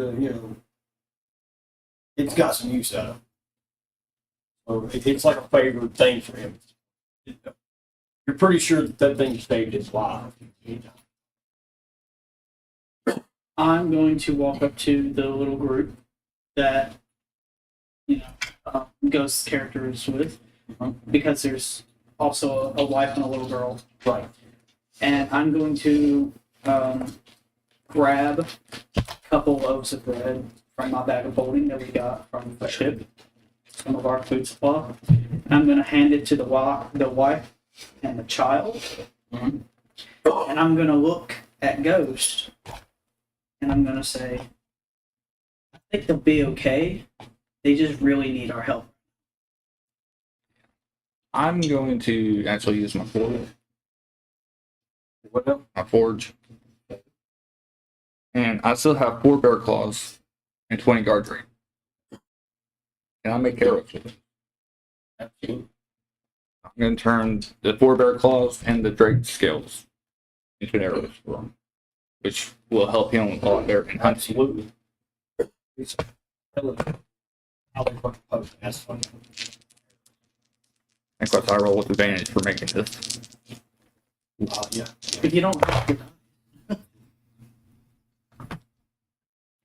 it's got some use out of it. So it's like a favorite thing for him. You're pretty sure that thing saved his life. I'm going to walk up to the little group that Ghost's character is with, because there's also a wife and a little girl. Right. And I'm going to grab a couple loaves of bread from my bag of holding that we got from the ship, some of our food supply. And I'm going to hand it to the wife and the child. And I'm going to look at Ghost and I'm going to say, I think they'll be okay. They just really need our help. I'm going to actually use my forge. What now? My forge. And I still have 4 bear claws and 20 guard ring. And I make arrows with it. Absolutely. I'm going to turn the 4 bear claws and the drake scales into arrows for him, which will help him a lot better in hunting. Absolutely. That's funny. I think I roll with advantage for making this. Yeah. If you don't have to,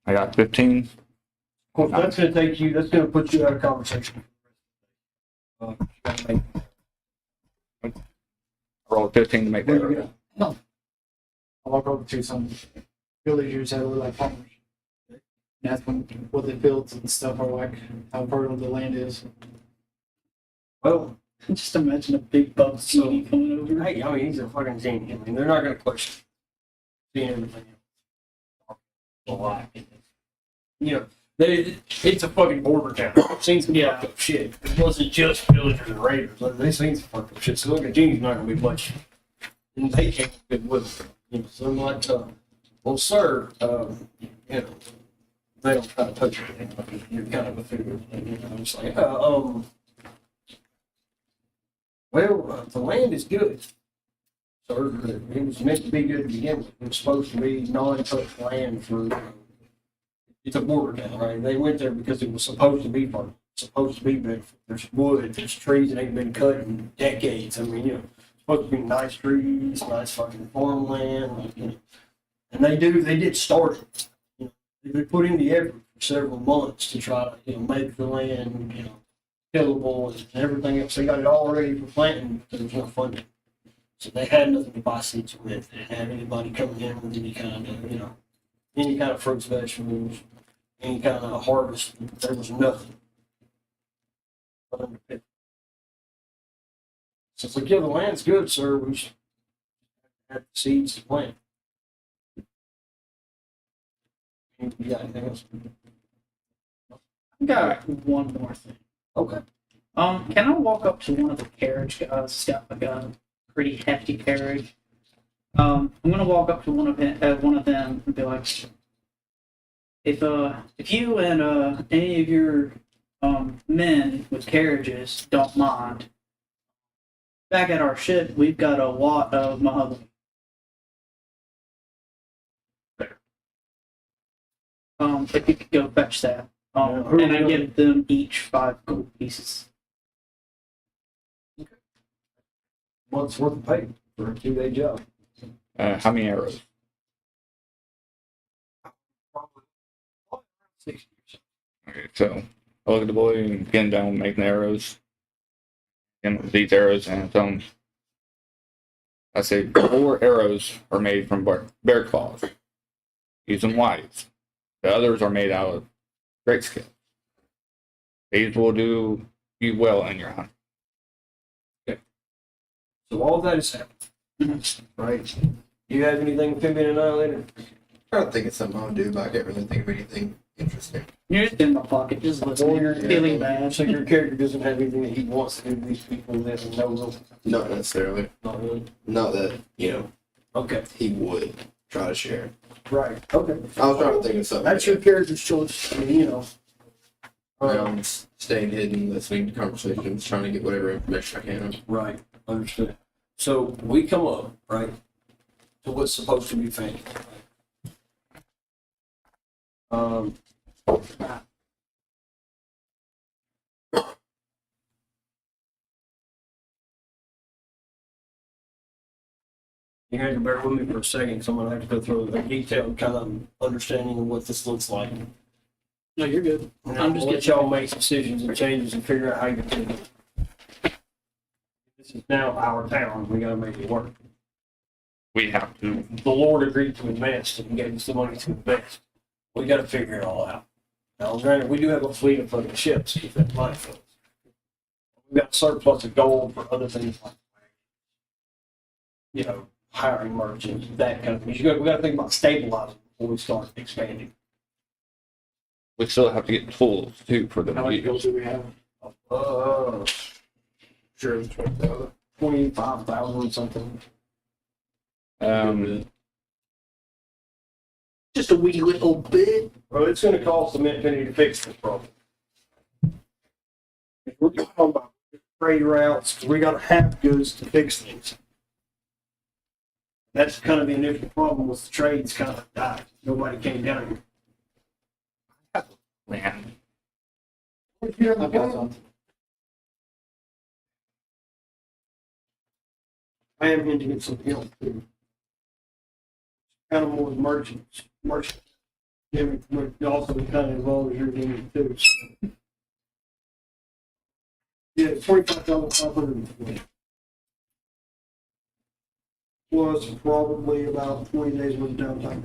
I got 15. Well, that's going to put you out of conversation. You gotta make- I rolled 15 to make the Where you arrow. go? I walk over to some villagers that look like farmers. And ask them what the fields and stuff are like, how fertile the land is. Well, just imagine a big buff genie coming over. hey, I mean, he's a fucking genie. I mean, they're not going to question seeing everything. It's a fucking border town. I've seen some fucked up shit. It wasn't just villagers and raiders. They've seen some fucked up shit. So look, a genie's not going to be much. And they can't be good with it. So I'm like, well, sir, they don't try to touch you. You're kind of a figure. It's like, the land is good. Sir, it was meant to be good to begin with. It was supposed to be non-touched land for, it's a border town, right? They went there because it was supposed to be farm, supposed to be beautiful. There's wood, there's trees that ain't been cut in decades. I mean, it's supposed to be nice trees, nice fucking farmland, and they did start it. They put in the effort for several months to try to, make the land, tillable and everything else. They got it all ready for planting, but there was no funding. So they had nothing to buy seeds with. They didn't have anybody coming in with any kind of, any kind of fruits, vegetables, any kind of harvest. There was nothing. So it's like, yeah, the land's good, sir. We should have the seeds to plant. You got anything else? I got one more thing. Okay. Can I walk up to one of the carriage guys? It's got like a pretty hefty carriage. I'm gonna walk up to one of them and be like, if you and any of your men with carriages don't mind, back at our ship we've got a lot of mahogany. If you could go fetch that. And I give them each 5 gold pieces. Month's worth of pay for a 2-day job. How many arrows? Probably 60 years. Okay, so I look at the boy and get him down making the arrows. And these arrows and I say 4 arrows are made from bear claws. Use them wise. The others are made out of great skill. These will do you well in your hunt. Okay. So all that is happening, right? You have anything with him being annihilated? I don't think it's something I would do, but I can't really think of anything interesting. You're just in my pocket, just Or listening. your Feeling bad. So your character doesn't have anything that he wants to do to these people that he knows. Not necessarily. Not really. Not that, Okay. he would try to share. Right. Okay. I was trying to think of something. That's your character's choice. I mean, Staying hidden, listening to conversations, trying to get whatever information I can. Right. Understood. So we come up, right, to what's supposed to be family. You have to bear with me for a second, because I'm gonna have to go through a detailed kind of understanding of what this looks like. No, you're good. And I'm I'm just just let getting- y'all make decisions and changes and figure out how you're gonna do it. This is now our town, we gotta make it work. We have to. The Lord agreed to invest and gave us the money to invest. We gotta figure it all out. Now, granted, we do have a fleet of fucking ships to keep that money for us. We've got surplus of gold for other things like, hiring merchants, that kind of thing. We gotta think about stabilizing before we start expanding. We still have to get tools too for the How much vehicles. gold do we have? Sure, it's 20,000. 25,000 something. Just a wee little bit. Well, it's gonna cost a mint penny to fix this problem. If we're talking about trade routes, we gotta have goods to fix things. That's kind of the initial problem with the trades kind of died. Nobody came down here. Man, I've got something. I am hinting at something else too. Kind of more merchants. Yeah, we also kind of involved your game too. So. Yeah, 25,520. Plus probably about 20 days worth of downtime.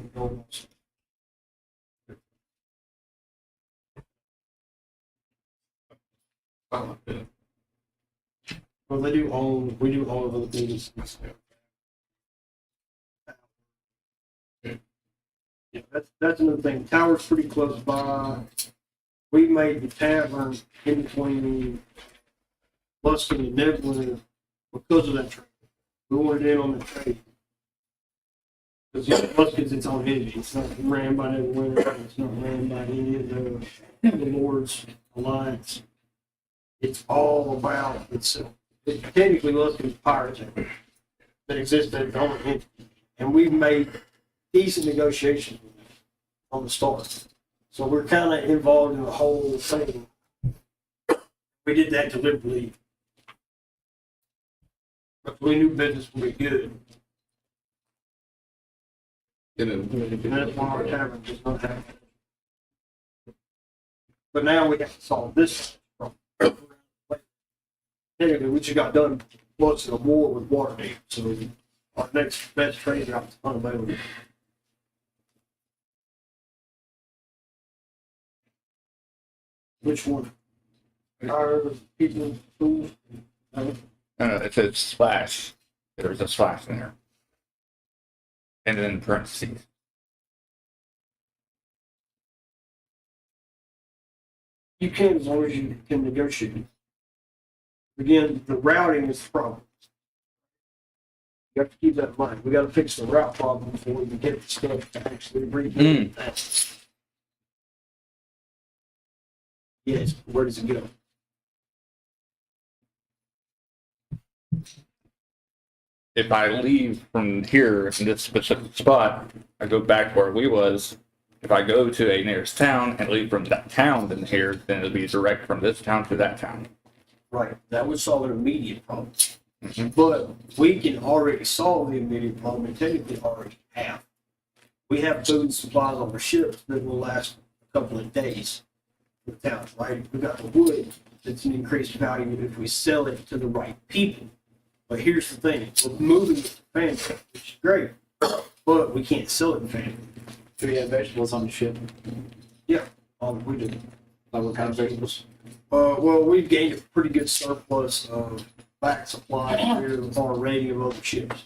Well, we do own other things. Yeah, that's another thing. Tower's pretty close by. We made the tavern in between Luskin and Devlin because of that trade. We wanted in on the trade. Because Luskin's its own entity. It's not ran by Devlin. It's not ran by any of the Lord's Alliance. It's all about itself. Technically, Luskin's pirates that exist as its own entity. And we've made decent negotiations with them on the start. So we're kind of involved in the whole thing. We did that deliberately. But we knew business would be good. And that's why our tavern does not have it. But now we have to solve this problem. Technically, we just got done once in a war with Waterdeep, so our next best trade route is unavailable. Which one? Our people, tools? it says slash. There's a slash in there. And then parentheses. You can as long as you can negotiate. Again, the routing is the problem. You have to keep that in mind. We got to fix the route problem before we can get the stuff to actually rebuild that. Yes, where does it go? If I leave from here in this specific spot, I go back where we was. If I go to a nearest town and leave from that town then here, then it'll be direct from this town to that town. Right, that would solve an immediate problem. Mhm. But we can already solve the immediate problem and technically already have. We have food and supplies on our ships that will last a couple of days for the town, right? We got the wood that's an increased value if we sell it to the right people. But here's the thing, we're moving it to family, which is great, but we can't sell it in family. Do we have vegetables on the ship? We do. Like what kind of vegetables? Well, we've gained a pretty good surplus of back supply here on a rating of other ships.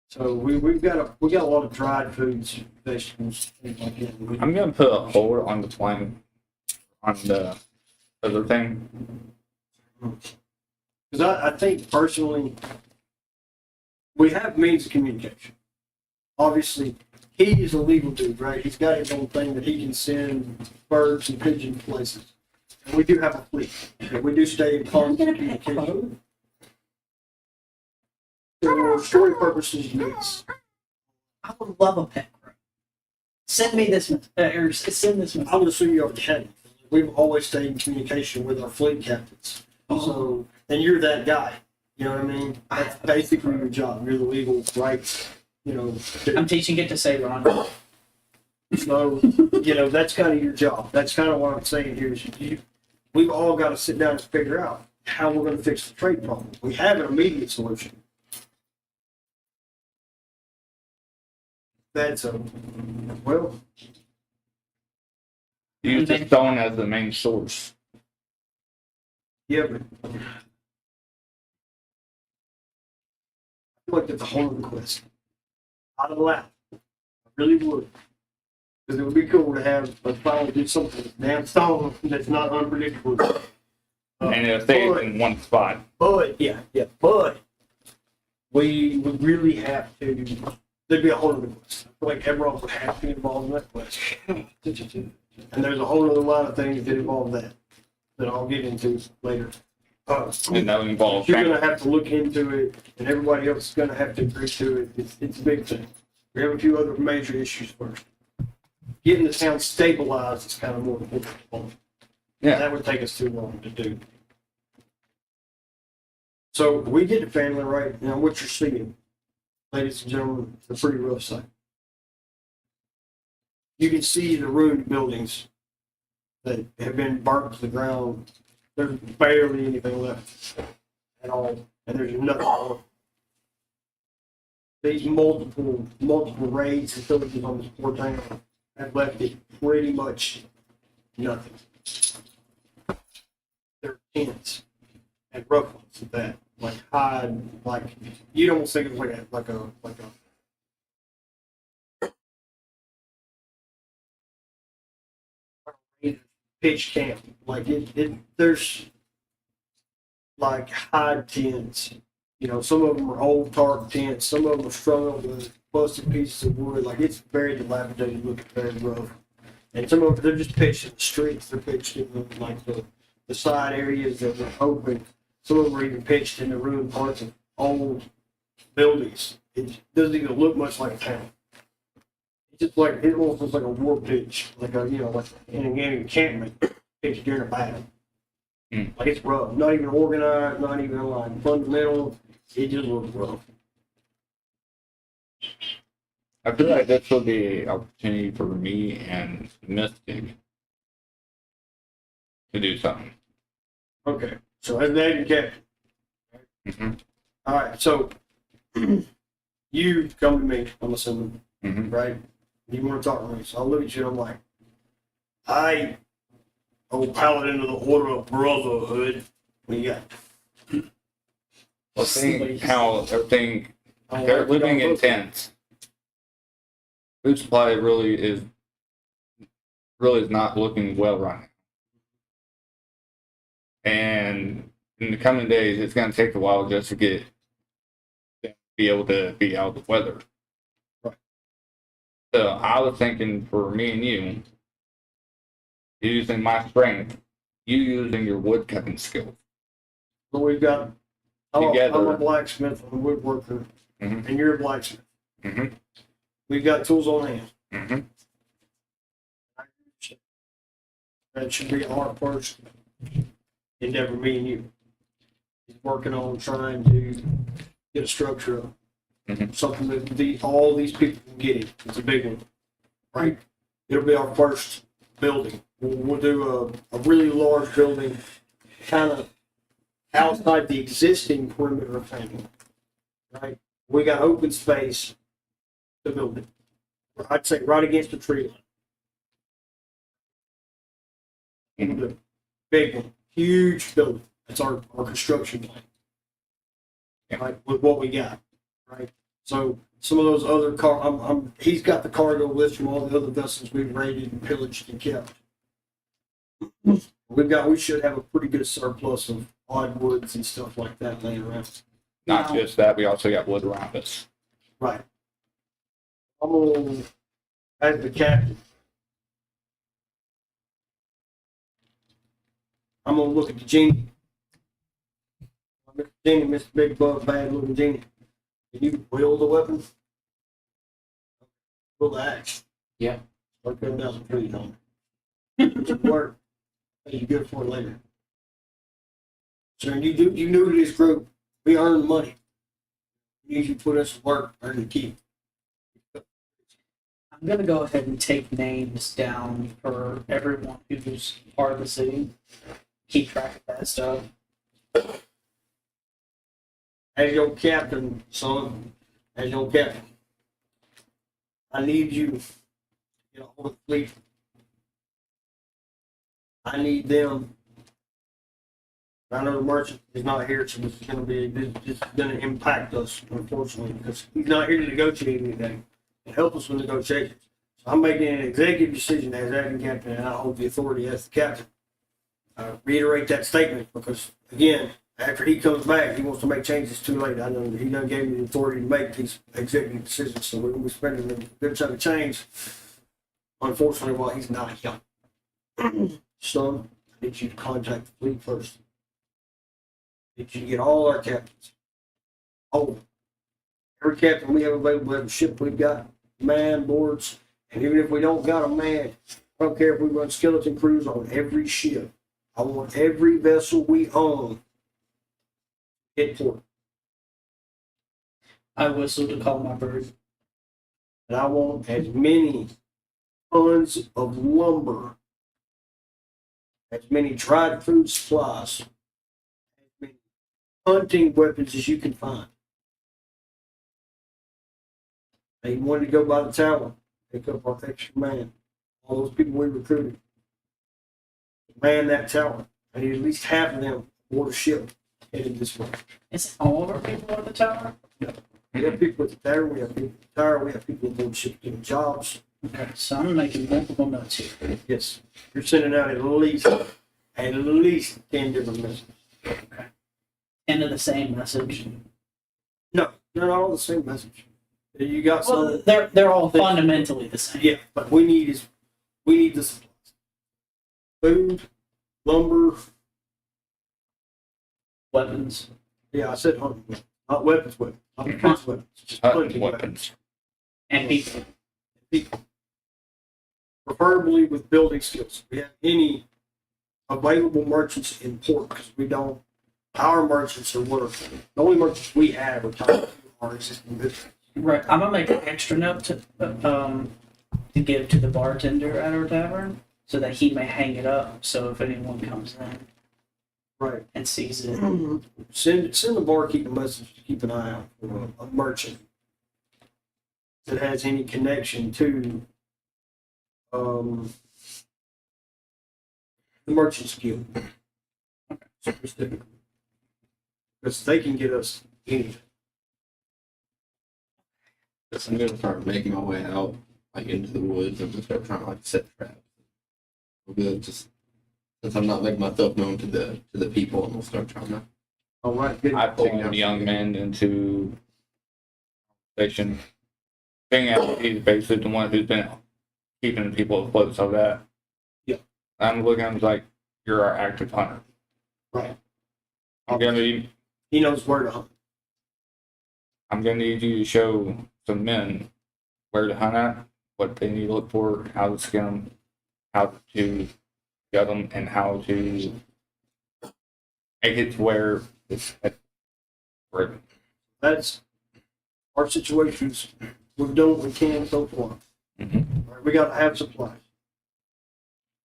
So we've got a lot of dried foods, vegetables, things like that. I'm gonna put a hold on the plane on the other thing. Because I think personally, we have means of communication. Obviously, he is a legal dude, right? He's got his own thing that he can send birds and pigeons places. And we do have a fleet. And we do stay in constant communication. For story purposes, yes. I would love a pet crow. Send me this, or send this. I would assume you already had it. We've always stayed in communication with our fleet captains. So, and you're that guy. You know what I mean? That's basically your job. You're the legal rights, you know. I'm teaching it to say Ron. So, you know, that's kind of your job. That's kind of what I'm saying here is we've all got to sit down and figure out how we're going to fix the trade problem. We have an immediate solution. That's a, well, Use the stone as the main source. yeah, but I feel like that's a whole other quest. I'd allow. I really would. Because it would be cool to have a finally do something with damn stone that's not unpredictable. And it'll stay in one spot. But but we would really have to. There'd be a whole other quest. I feel like everyone would have to be involved in that quest. And there's a whole other line of things that involve that I'll get into later. And that involves You're gonna have to look into it, and everybody else is gonna have to agree to it. It's a big thing. We have a few other major issues first. Getting the town stabilized is kind of more important. Yeah. That would take us too long to do. So we get the family right now. What you're seeing, ladies and gentlemen, it's a pretty rough sight. You can see the ruined buildings that have been burnt to the ground. There's barely anything left at all, and there's nothing on. These multiple raids and villages on this poor town have left it pretty much nothing. They're tents and rough ones at that, like hide, like you don't think of like a pitch camp. Like there's like hide tents. You know, some of them are old tarp tents. Some of them are strung up with busted pieces of wood. Like it's very dilapidated, looking very rough. And some of them, they're just pitched in the streets. They're pitched in the side areas that are open. Some of them are even pitched in the ruined parts of old buildings. It doesn't even look much like a town. It's just like, it almost looks like a war pitch, like a, you know, like in an encampment pitched during a battle. Like it's rough, not even organized, not even like fundamental. It just looks rough. I feel like this will be an opportunity for me and Mystic to do something. Okay, so as the agent captain. Mm-hmm. All right, so you come to me, I'm assuming, Mm-hmm. right? You want to talk to me, so I'll look at you and I'm like, Paladin of the Order of Brotherhood. What you got? Well, seeing how everything, I don't they're like living you in both. tents. Food supply really is not looking well right now. And in the coming days, it's going to take a while just to be able to be out of the weather. Right. So I was thinking for me and you, using my strength, you using your wood cutting skill. So we've got, I'm a Together. blacksmith, I'm a woodworker, Mhm. and you're a blacksmith. Mm-hmm. We've got tools on hand. Mm-hmm. That should be our first endeavor, me and you. He's working on trying to get a structure up. Mhm. Something that all these people can get in. It's a big one, right? It'll be our first building. We'll do a really large building, kind of outside the existing perimeter of town, right? We got open space to build it. I'd say right against the tree line. The big one, huge building, That's our construction plan. Yeah. Right, with what we got, right? So some of those other he's got the cargo list from all the other vessels we've raided and pillaged and kept. We should have a pretty good surplus of odd woods and stuff like that laying around. Not Now- just that, we also got wood around us. Right. I'm gonna, as the captain, I'm gonna look at the genie. Mr. Genie, Mr. Big Buck, bad looking genie. Can you wield the weapon? Wield the axe. Yeah. Start cutting down some trees on it. It should work. You're good for it later. So you knew this group, we earn money. We need you to put us to work, earn the keep. I'm gonna go ahead and take names down for everyone who's part of the city. Keep track of that stuff. As your captain, son, as your captain, I need you to get a hold of the fleet. I need them. I know the merchant is not here, so this is gonna impact us, unfortunately, because he's not here to negotiate anything and help us with negotiations. So I'm making an executive decision as acting captain, and I hold the authority as the captain. Reiterate that statement because, again, after he comes back, he wants to make changes too late. I know that he done gave me the authority to make these executive decisions, so we're gonna be spending a good chunk of change, unfortunately, while he's not here. Son, I need you to contact the fleet first. I need you to get all our captains. Oh, every captain we have available, every ship we've got, man, boards, and even if we don't got a man, I don't care if we run skeleton crews on every ship. I want every vessel we own hit port. I whistle to call my bird. And I want as many tons of lumber, as many dried food supplies, as many hunting weapons as you can find. They wanted to go by the tower, pick up our extra man. All those people we recruited. Man that tower. I need at least half of them aboard a ship headed this way. Is all of our people at the tower? We have people at the tower, we have people at the tower, we have people aboard ship doing jobs. Okay, so I'm making multiple notes here. Yes. You're sending out at least 10 different messages. End of the same message. No, they're not all the same message. You got some. Well, they're all fundamentally the same. Yeah, but we need the supplies. Food, lumber. Weapons. Yeah, I said hunting weapons, not weapons, not defense weapons, just hunting weapons. And people. People. Preferably with building skills. We have any available merchants in port because we don't. Our merchants are the only merchants we have are tied to our existing business. Right. I'm gonna make an extra note to give to the bartender at our tavern so that he may hang it up. So if anyone comes in Right. and sees it, Send the barkeep a message to keep an eye out for a merchant that has any connection to the merchant's guild. Specifically. Because they can get us anything. I'm gonna start making my way out, like into the woods. I'm gonna start trying to like set traps. I'm gonna just since I'm not making myself known to the people, I'm gonna start trying to. All right, good. I pull young men into station. Being out, he's basically the one who's been keeping the people afloat, so that. Yeah. I'm looking at him like, you're our active hunter. Right. I'm gonna need He knows where to hunt. I'm gonna need you to show some men where to hunt at, what they need to look for, how to skin them, how to gut them, and how to make it to where it's where That's our situations. We've done what we can so far. Right, we got to have supplies.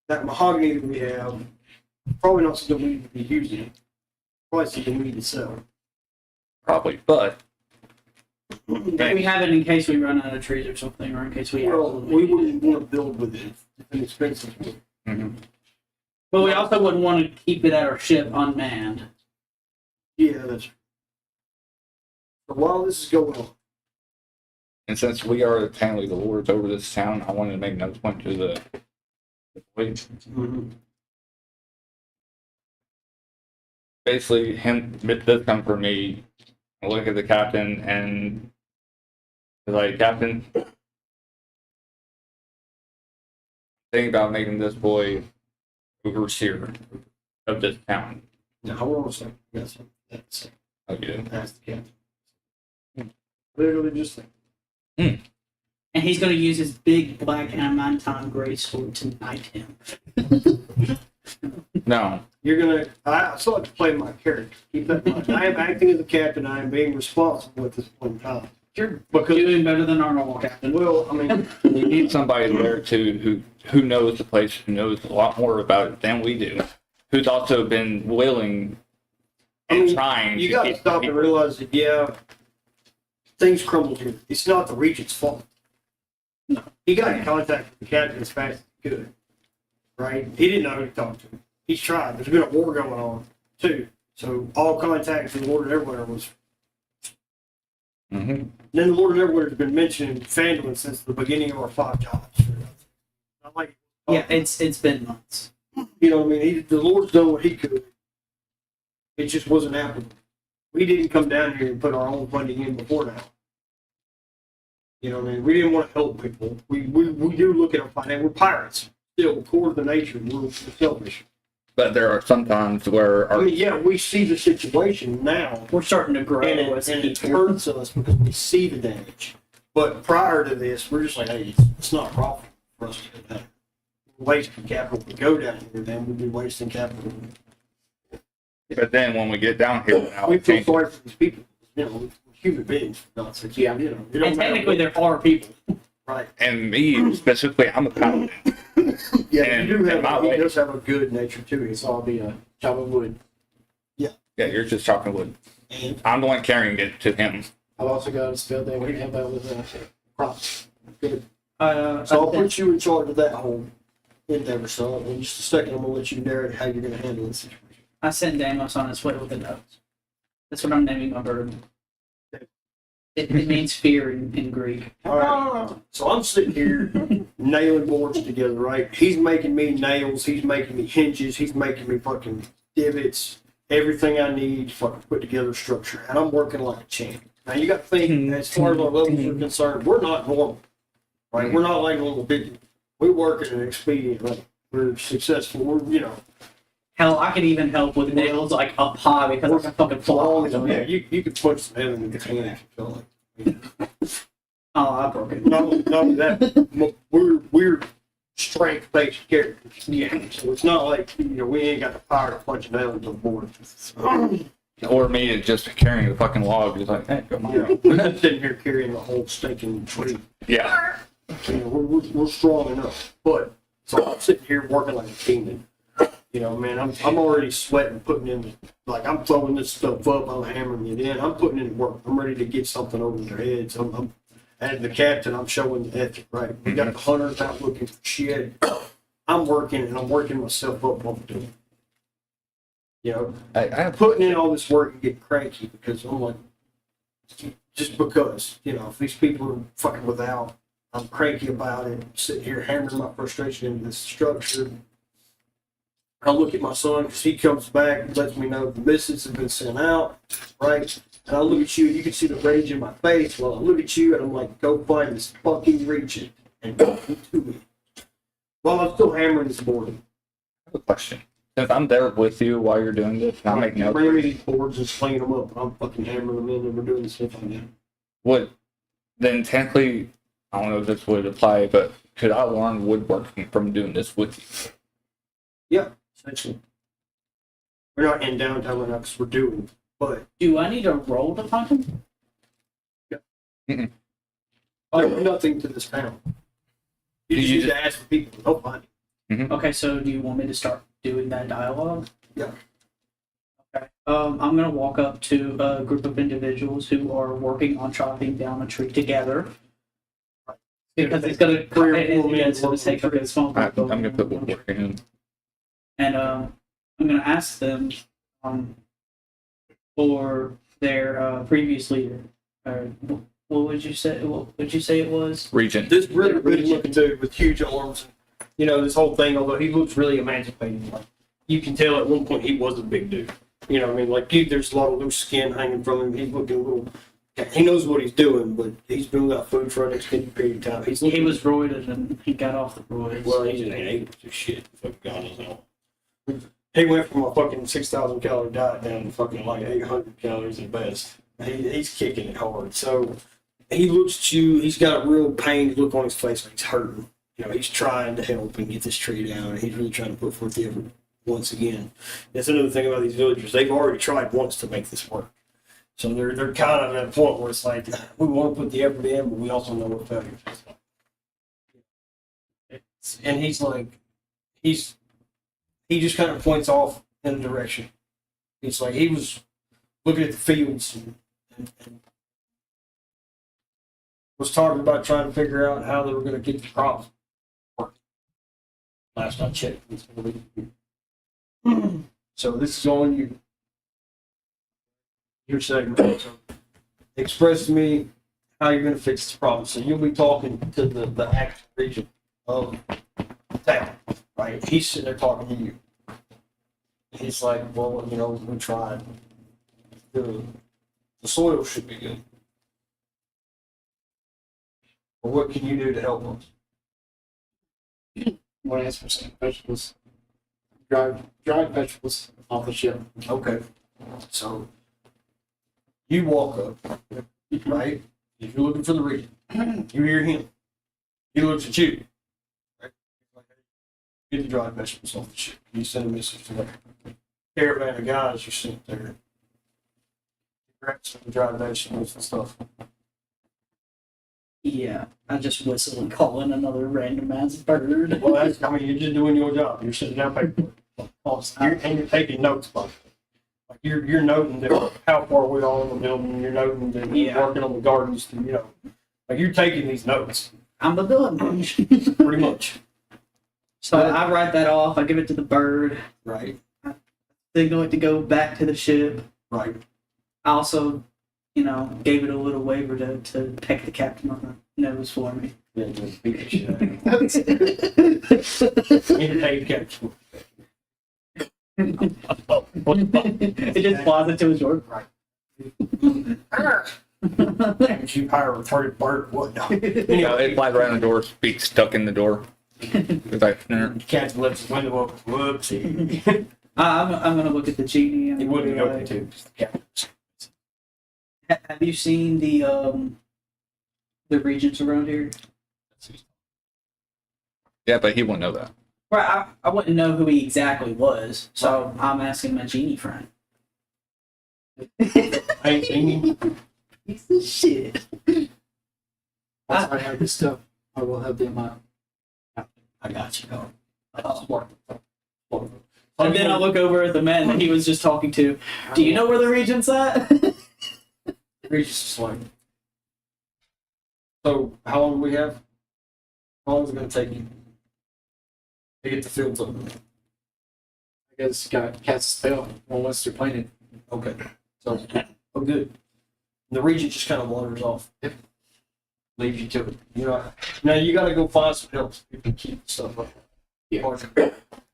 That mahogany that we have, probably not something we need to be using. Probably something we need to sell. probably, but we have it in case we run out of trees or something, or in case we Well, absolutely we need it. wouldn't want to build with it. It's an expensive wood. But we also wouldn't want to keep it at our ship unmanned. Yeah, that's. For while this is going on. And since we are technically the lords over this town, I wanted to make another point to the police. Basically, this come from me. I look at the captain and like, Captain, think about making this boy overseer of this town. Now, hold on a second. Yes, that's Okay. that's the captain. Literally just think. And he's going to use his big black adamantine greatsword to knight him. No. You're gonna. I still have to play my character. Keep that in mind. I am acting as a captain. I am being responsible at this point in time. You're Because doing better than our normal captain. well, I mean, We need somebody there who knows the place, who knows a lot more about it than we do, who's also been willing I and mean, trying you to got to get stop and realize that things crumbled here. It's not the Regent's fault. No. He got in contact with the captain as fast as he could. Right? He didn't know who to talk to. He's tried. There's been a war going on too. So all contact with the Lord of Everywhere was. Mm-hmm. Then the Lord of Everywhere has been mentioned in Fandolin since the beginning of our 5 jobs. Not like Yeah, it's been months. you know what I mean. The Lord's done what He could. It just wasn't happening. We didn't come down here and put our own funding in before now. You know what I mean? We didn't want to help people. We do look at our finance. We're pirates. Still, core of the nature. We're selfish. But there are some times where I our mean, yeah, we see the situation now. We're starting to grow. And it hurts us because we see the damage. But prior to this, we're just like, hey, it's not profitable for us to do that. We're wasting capital to go down here, then we'd be wasting capital. but then when we get down here now We it feel changes. sorry for these people. You know, we're human beings, for God's sake. Yeah. You know, it don't And matter technically, what- there are people. right. And me specifically, I'm a paladin. Yeah, And- you do and my have. He way- does have a good nature too. So I'll be a chop of wood. Yeah, you're just chopping wood. And I'm the one carrying it to him. I've also got a spell that we can help out with crops. good. Uh, So I'll put you in charge of that whole endeavor. So in just a second, I'm gonna let you narrate how you're gonna handle this situation. I sent Damos on his way with a note. That's what I'm naming my bird. It means fear in Greek. All right. So I'm sitting here nailing boards together, right? He's making me nails. He's making me hinges. He's making me fucking divots. Everything I need to fucking put together a structure. And I'm working like a champ. Now you got to think, as far as our levels are concerned, we're not normal, right? We're not like normal people. We work at an expedient rate. We're successful. We're, you know, Hell, I could even help with nails like up high because I can fucking fly. yeah, you could punch some nail in your hand if you feel like. Oh, I broke it. Not only that, we're strength-based characters. Yeah. So it's not like, you know, we ain't got the power to punch a nail into the board. Or me is just carrying the fucking log. It's like, hey, come on. You know, we're not sitting here carrying the whole stinking tree. Yeah. You know, we're strong enough. But so I'm sitting here working like a demon. You know, man, I'm already sweating, putting in, like, I'm throwing this stuff up, I'm hammering it in, I'm putting in work. I'm ready to get something over their heads. I'm as the captain, I'm showing the ethic, right? We got hunters out looking for shit. I'm working and I'm working myself up what I'm doing. You know, I'm putting in all this work and getting cranky because I'm like, just because, you know, if these people are fucking without, I'm cranky about it, sitting here hammering my frustration into this structure. I look at my son because he comes back and lets me know the missiles have been sent out, right? And I look at you, you can see the rage in my face. Well, I look at you and I'm like, go find this fucking Regent and go to me. While I'm still hammering this board. I have a question. Since I'm there with you while you're doing this, I'm making notes. Ramming these boards and slinging them up, and I'm fucking hammering them in, and we're doing the stuff like that. Would then technically, I don't know if this would apply, but could I learn woodworking from doing this with you? Yeah, essentially. We're not in downtown Linux, we're doing, but Do I need a roll to find him? there's nothing to this panel. You just need to ask for people, they'll find it. Okay, so do you want me to start doing that dialogue? Yeah. Okay. I'm gonna walk up to a group of individuals who are working on chopping down a tree together. Because it's gonna Three or four men it's gonna take a working good small I'm group. gonna put woodworking in. and I'm gonna ask them for their previous leader. Or what would you say? What would you say it was? Regent. This really good looking dude with huge arms. You know, this whole thing, although he looks really emancipated, like you can tell at one point he was a big dude. You know what I mean? Like there's a lot of loose skin hanging from him. He's looking a little, he knows what he's doing, but he's been without food for an extended period of time. He was roided and he got off the roids. Well, he just ain't able to shit. Fucking God knows how. He went from a fucking 6,000 calorie diet down to fucking like 800 calories at best. He's kicking it hard. So he looks at you, he's got a real pained look on his face like he's hurting. You know, he's trying to help and get this tree down, and he's really trying to put forth the effort once again. That's another thing about these villagers. They've already tried once to make this work. So they're kind of at a point where it's like, we want to put the effort in, but we also know what failure is. And he's like, he just kind of points off in a direction. It's like he was looking at the fields and was talking about trying to figure out how they were going to get the crops working. Last I checked. So this is on you. Your segment. So express to me how you're going to fix this problem. So you'll be talking to the actual region of the town, right? He's sitting there talking to you. He's like, well, you know, we tried. The soil should be good. But what can you do to help us? Want to ask for some vegetables? Dried vegetables off the ship. Okay. So you walk up, right? If you're looking for the region, you hear him. He looks at you. Right? Get the dried vegetables off the ship. You send a message to the caravan of guys you sent there. Grab some dried vegetables and stuff. Yeah, I just whistle and call in another random ass bird. Well, that's, I mean, you're just doing your job. You're sitting down paperwork. And you're taking notes, buddy. Like you're noting that how far we are in the building. You're noting that you're working on the gardens. You know, like you're taking these notes. I'm the villain. Pretty much. So I write that off. I give it to the bird. Right. Signal it to go back to the ship. Right. I also, you know, gave it a little waiver to peck the captain on the nose for me. Yeah, just beat the shit out of him. Entertain captain. It just flies into his door. Right. If you hire a retarded bird, what? No. You know, Anyway, it flies around the door, feet stuck in the door. It's like, the captain lifts his window up. Whoopsie. I'm gonna look at the genie. And He wouldn't be go like, to. The captain. Have you seen the regents around here? yeah, but he won't know that. Right, I wouldn't know who he exactly was, so I'm asking my genie friend. I ain't seen him. Piece of shit. Once I have this stuff, I will have them out. I got you. Smart. And then I look over at the man that he was just talking to. Do you know where the regent's at? Regis is like. So, how long do we have? How long is it going to take you to get the fields up? I guess got cast spell once they're planted. Okay. So, oh, good. And the regent just kind of wanders off. Leaves you to it. You know, now you got to go find some help so you can keep stuff up. Yeah.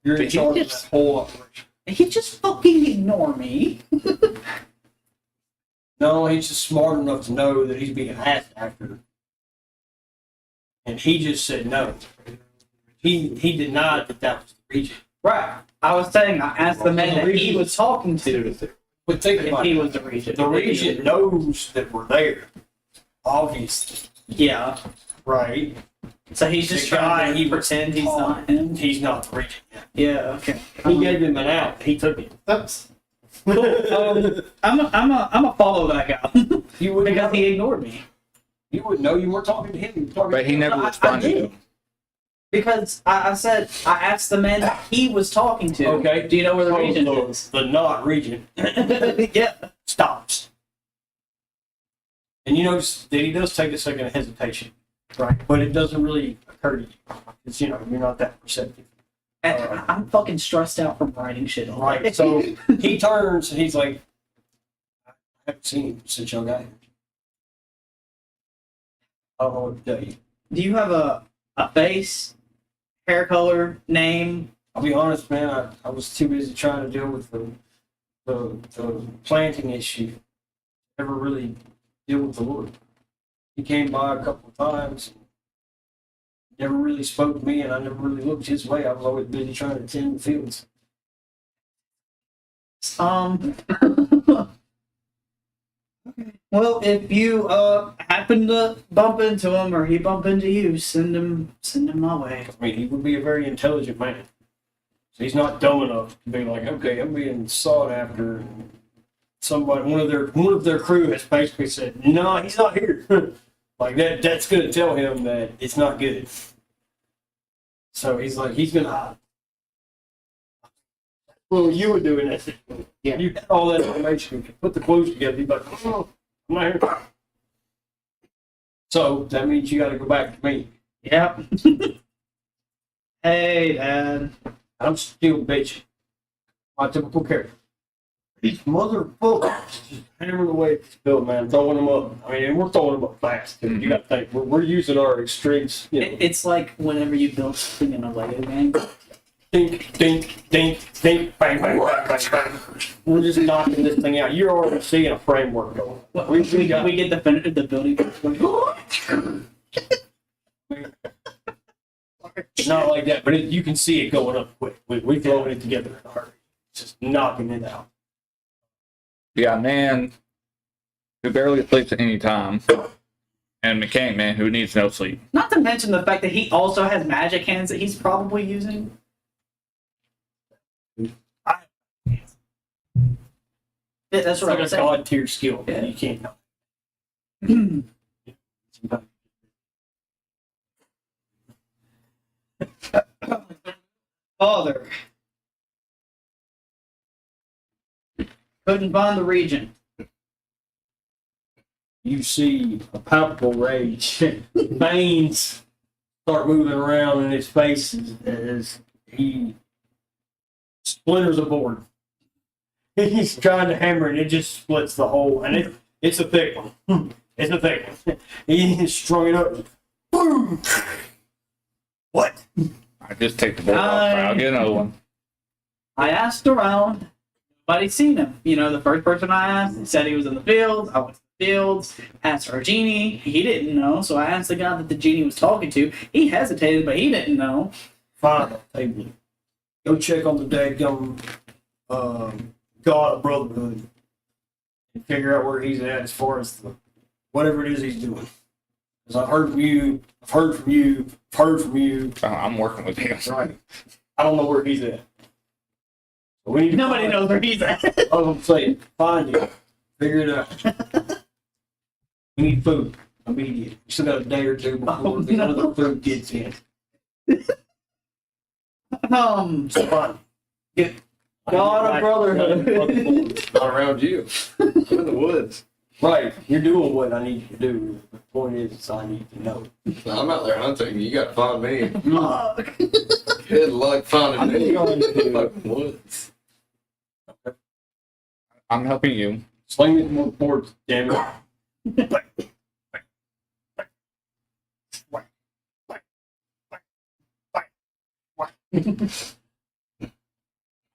You're in Did you charge of just- that whole operation. He just fucking ignore me. No, he's just smart enough to know that he's being asked after. And he just said no. He denied that was the regent. Right. I was saying, I asked the man that he was talking to But think if about he it. was the regent. The regent knows that we're there. Obviously. Yeah. Right. So he's just The guy trying he to was pretend he's not him. He's not the regent yet. Yeah. Okay. He gave him an out. He took it. Oops. I'm a follow that guy You wouldn't because know. he ignored me. You wouldn't know you weren't talking to him. You were talking But to he him. never I responded to did. him. Because I said I asked the man that he was talking to. Okay. Do you know where the So regent the- is? The not regent Yeah. stops. And you notice that he does take a second of hesitation. Right. But it doesn't really occur to you. Because, you know, you're not that perceptive. And I'm fucking stressed out from writing shit. all Right. day. So he turns and he's like, I haven't seen him since y'all got here. I don't know what to tell you. Do you have a face, hair color, name? I'll be honest, man. I was too busy trying to deal with the planting issue. Never really deal with the Lord. He came by a couple of times. Never really spoke to me, and I never really looked his way. I was always busy trying to tend the fields. Well, if you happen to bump into him or he bump into you, send him my way. I mean, he would be a very intelligent man. So he's not dumb enough to be like, okay, I'm being sought after. And somebody, one of their crew has basically said, no, he's not here. Like that's going to tell him that it's not good. So he's like, he's going to. Well, you would do in that situation. Yeah. You got all that information, you can put the clues together. He's like, oh, I'm not here. So that means you got to go back to me. Yep. Hey, Dad. I'm still bitching. My typical character. These motherfuckers just hammering away at this build, man, throwing them up. I mean, and we're throwing them up fast. Too. You got to think, we're using our extremes. You know, It's like whenever you build something in a Lego game. dink, dink, dink, dink, bang, bang, bang, bang, bang. We're just knocking this thing out. You're already seeing a framework going. We get the building. It's not like that, but you can see it going up quick. We throwing it together in a hurry. Just knocking it out. You got a man who barely sleeps at any time, and a mechanic man who needs no sleep. Not to mention the fact that he also has magic hands that he's probably using. Yeah, that's It's what like I'm a saying. god tier skill. Yeah. You can't help. Father. Couldn't find the region. You see a palpable rage. Veins start moving around in his face as he splinters a board. He's trying to hammer it, it just splits the hole, and it's a thick one. It's a thick one. He strung it up. Boom! What? I just take the board off. I'll get another one. I asked around. Nobody's seen him. You know, the first person I asked said he was in the field. I went to the fields, asked for a genie. He didn't know, so I asked the guy that the genie was talking to. He hesitated, but he didn't know. Fine, I'll take you. Go check on the dadgum God of Brotherhood and figure out where he's at as far as whatever it is he's doing. Because I've heard from you, I've heard from you, I've heard from you. I'm working with him. Right. I don't know where he's at. So we need to Nobody find- knows where he's at. I was gonna say, find it, figure it out. We need food immediate. We still got a day or two before Oh, the no. other food gets in. So find it. God of Brotherhood. Not around you. I'm in the woods. Right, you're doing what I need you to do. The point is, I need to know. I'm out there hunting. You gotta find me. Fuck. Good luck finding I'm me. going to- In the fucking woods. I'm helping you. Sling me more boards, damn it.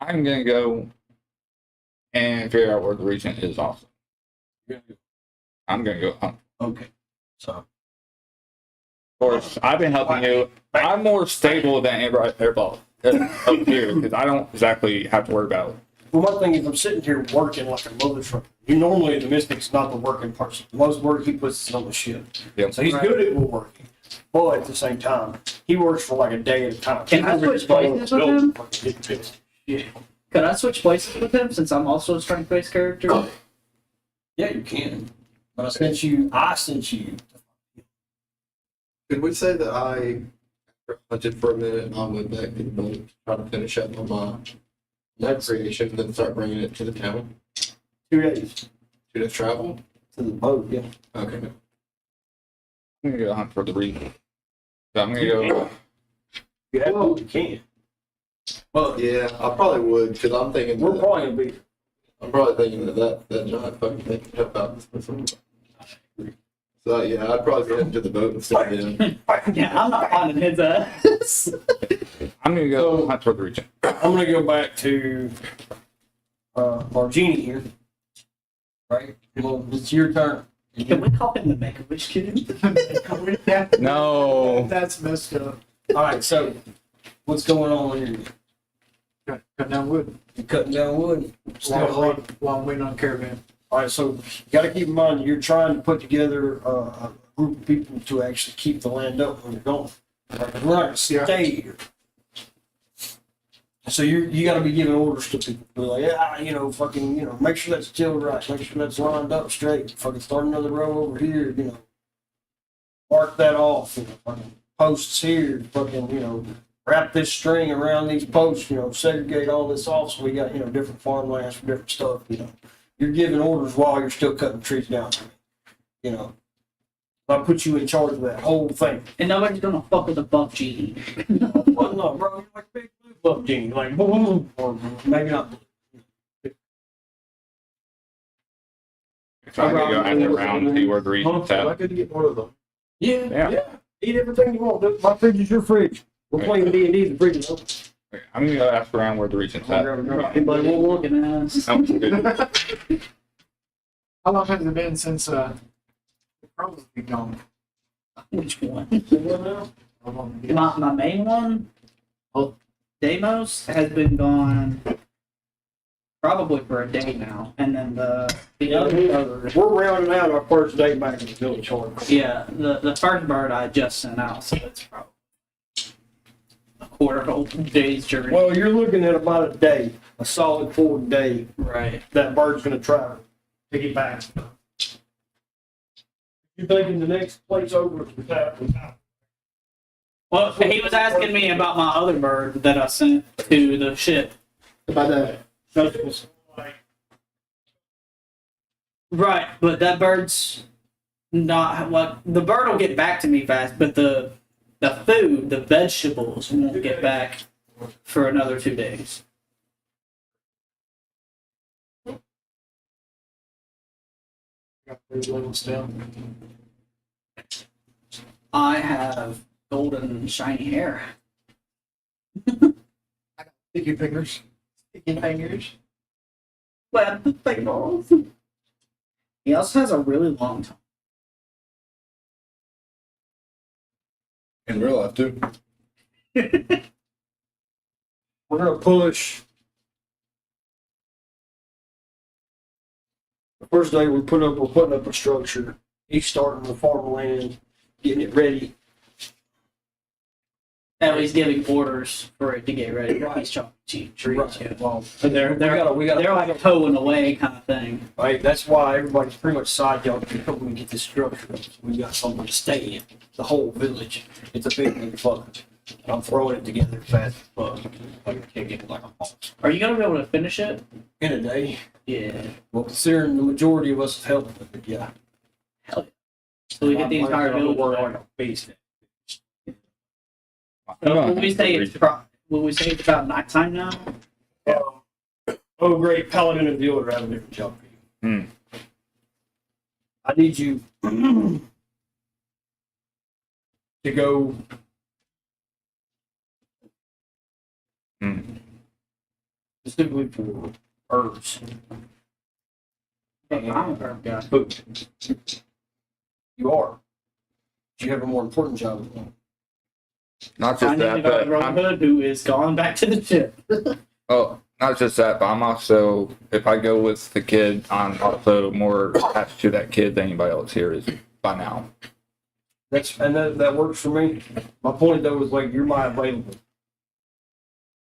I'm gonna go and figure out where the region is also. I'm gonna go hunt. Okay, so Of course, I've been helping you. I'm more stable than everybody up here because I don't exactly have to worry about it. well, one thing is I'm sitting here working like a mother trucker. You normally the mystic's not the working person. The most work he puts is on the ship. Yep. So he's good at working. But at the same time, he works for like a day at a time. Can I switch places with him? Yeah. Could I switch places with him since I'm also a strength-based character? Yeah, you can. But I sent you. Could we say that I hunted for a minute and I went back to the boat to try to finish up on my creation and then start bringing it to the town? 2 days To the travel? to the boat, yeah. Okay. I'm gonna go hunt for the region. So I'm gonna go. You have you can. Well, yeah, I probably would, because I'm thinking We're that, probably gonna be. I'm probably thinking that giant fucking thing could help out this person. So yeah, I'd probably go into the boat instead of them. Yeah, I'm not finding his ass. I'm gonna go hunt for the region. I'm gonna go back to our genie here. Right? Well, it's your turn. Can we call him the Make-A-Wish Kid? No. That's messed up. Alright, so what's going on here? Cut down wood. You're cutting down wood. While I'm waiting on caravan. Alright, so you gotta keep in mind you're trying to put together a group of people to actually keep the land up when you're gone. Right? We're not gonna stay here. So you gotta be giving orders to people. Be like, yeah, fucking, make sure that's tilled right, make sure that's lined up straight. Fucking start another row over here, mark that off, fucking posts here, fucking, wrap this string around these posts, segregate all this off so we got, different farmlands for different stuff, You're giving orders while you're still cutting trees down. I put you in charge of that whole thing. And nobody's gonna fuck with the buff genie. Well, no, bro, you're like big blue buff genie, like boom, or maybe not. So I could go after around, see where the region's I at. could get more of them. Yeah, Yeah. Eat everything you want. My fridge is your fridge. We're playing D&D. The fridge is open. I'm gonna go ask around where the region's at. Anybody want looking ass? No, good. How long has it been since the Crow's been gone? Which one? How long? My main one, Deimos, has been gone probably for a day now, and then the other, We're rounding out our first day back in the village hall. yeah, the first bird I just sent out, so it's probably a quarter of a day's journey. Well, you're looking at about a day, a solid full day. Right. That bird's gonna travel to get back. You're thinking the next place over is without. Well, he was asking me about my other bird that I sent to the ship. About that. Festivals. Right, but that bird's not what the bird will get back to me fast, but the food, the vegetables won't get back for another 2 days. Got 3 levels down. I have golden shiny hair. Sticky fingers. Sticky fingers. Web balls. He also has a really long tongue. In real life too. We're gonna push. The first day we're putting up a structure. He's starting the farmland, getting it ready. At least giving orders for it to get ready. He's chopping trees. Right. Yeah. Well, But they're they're like hoeing away kind of thing. right. That's why everybody's pretty much side yard to help me get this structure. We got something to stay in. The whole village. It's a big thing fun. I'm throwing it together fast as fuck. Like I can't get it like a box. Are you gonna be able to finish it? In a day. Yeah. Well, considering the majority of us have helped with it, yeah. So we get the entire village. like a beast. So will we say it's about nighttime now? Oh, great. Paladin and Devildog have a different job for you. Hmm. I need you to go. Hmm. Specifically for herbs. I'm a herb guy. Food. You are. You have a more important job. Not I just need to that, go to but Robin Hood, who is gone back to the ship. not just that, but I'm also, if I go with the kid, I'm also more attached to that kid than anybody else here is by now. That works for me. My point though is like you're my available.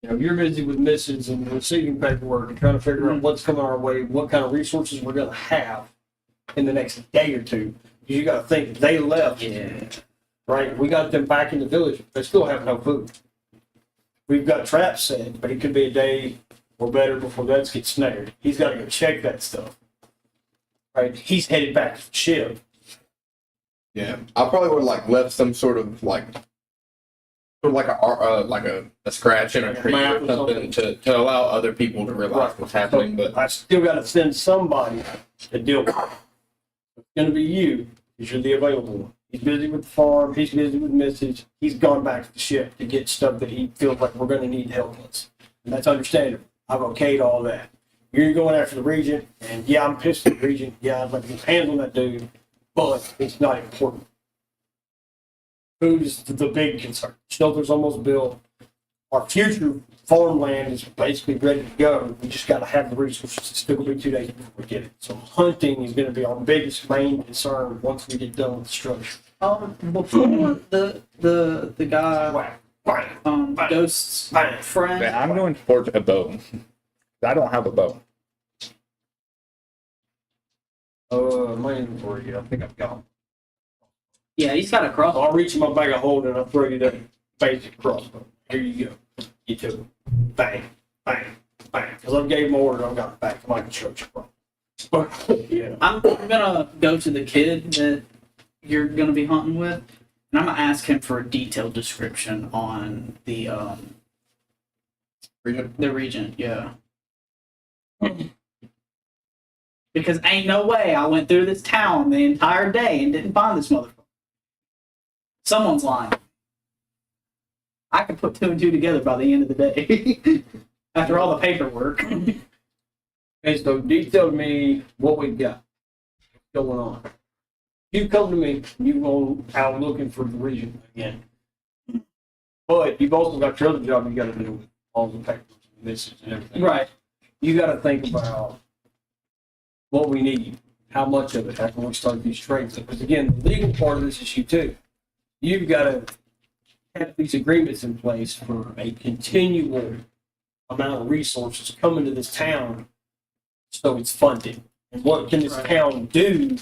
You're busy with missions and receiving paperwork and trying to figure out what's coming our way, what kind of resources we're gonna have in the next day or two. You gotta think they left. Yeah. Right? We got them back in the village. They still have no food. We've got traps set, but it could be a day or better before that gets snared. He's got to go check that stuff. Right? He's headed back to the ship. Yeah, I probably would have left some sort of Or like a scratch in a tree map or or something to allow other people to realize what's happening. But I still got to send somebody to deal with it. It's going to be you, because you're the available one. He's busy with the farm. He's busy with Mrs. He's gone back to the ship to get stuff that he feels like we're going to need help with. And that's understandable. I've okayed all that. You're going after the Regent, and yeah, I'm pissed at the Regent. Yeah, I'd like to get hands on that dude, but it's not important. Food is the big concern. Shelter's almost built. Our future farmland is basically ready to go. We just got to have the resources. It's still going to be 2 days before we get it. So hunting is going to be our biggest main concern once we get done with the structure. Before the guy, Whack, bang, bang, Ghost's bang. friend. Yeah, I'm going towards a bow. I don't have a bow. My inventory, I think I've got them. Yeah, he's got a cross. I'll reach in my bag of holding and I'll throw you that basic crossbow. Here you go. You took it. Bang, bang, bang. Because I gave him order, I've got it back to my construction problem. Yeah. I'm gonna go to the kid that you're gonna be hunting with, and I'm gonna ask him for a detailed description on the Regent, yeah. Because ain't no way I went through this town the entire day and didn't find this motherfucker. Someone's lying. I could put 2 and 2 together by the end of the day. After all the paperwork. Okay, so detail me what we got going on. You come to me, you go out looking for the region again. But you've also got your other job you got to do with all the papers and this and everything. Right. You got to think about what we need, how much of it, how can we start these trades? Because again, the legal part of this issue too. You've got to have these agreements in place for a continual amount of resources coming to this town so it's funded. And what can this town do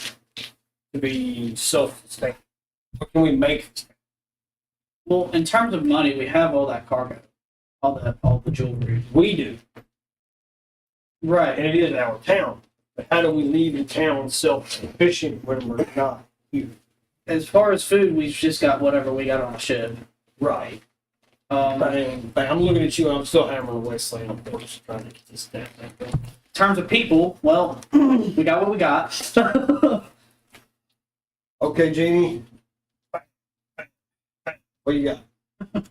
to be self-sustaining? What can we make? Well, in terms of money, we have all that cargo, all the jewelry. We do, Right. and it is our town. But how do we leave the town self-sufficient when we're not here? As far as food, we've just got whatever we got on the ship. Right. Um, Bang, bang. I'm looking at you, and I'm still hammering away, slaying up there, just trying to get this down. in terms of people, well, we got what we got. Okay, Jeannie. What you got?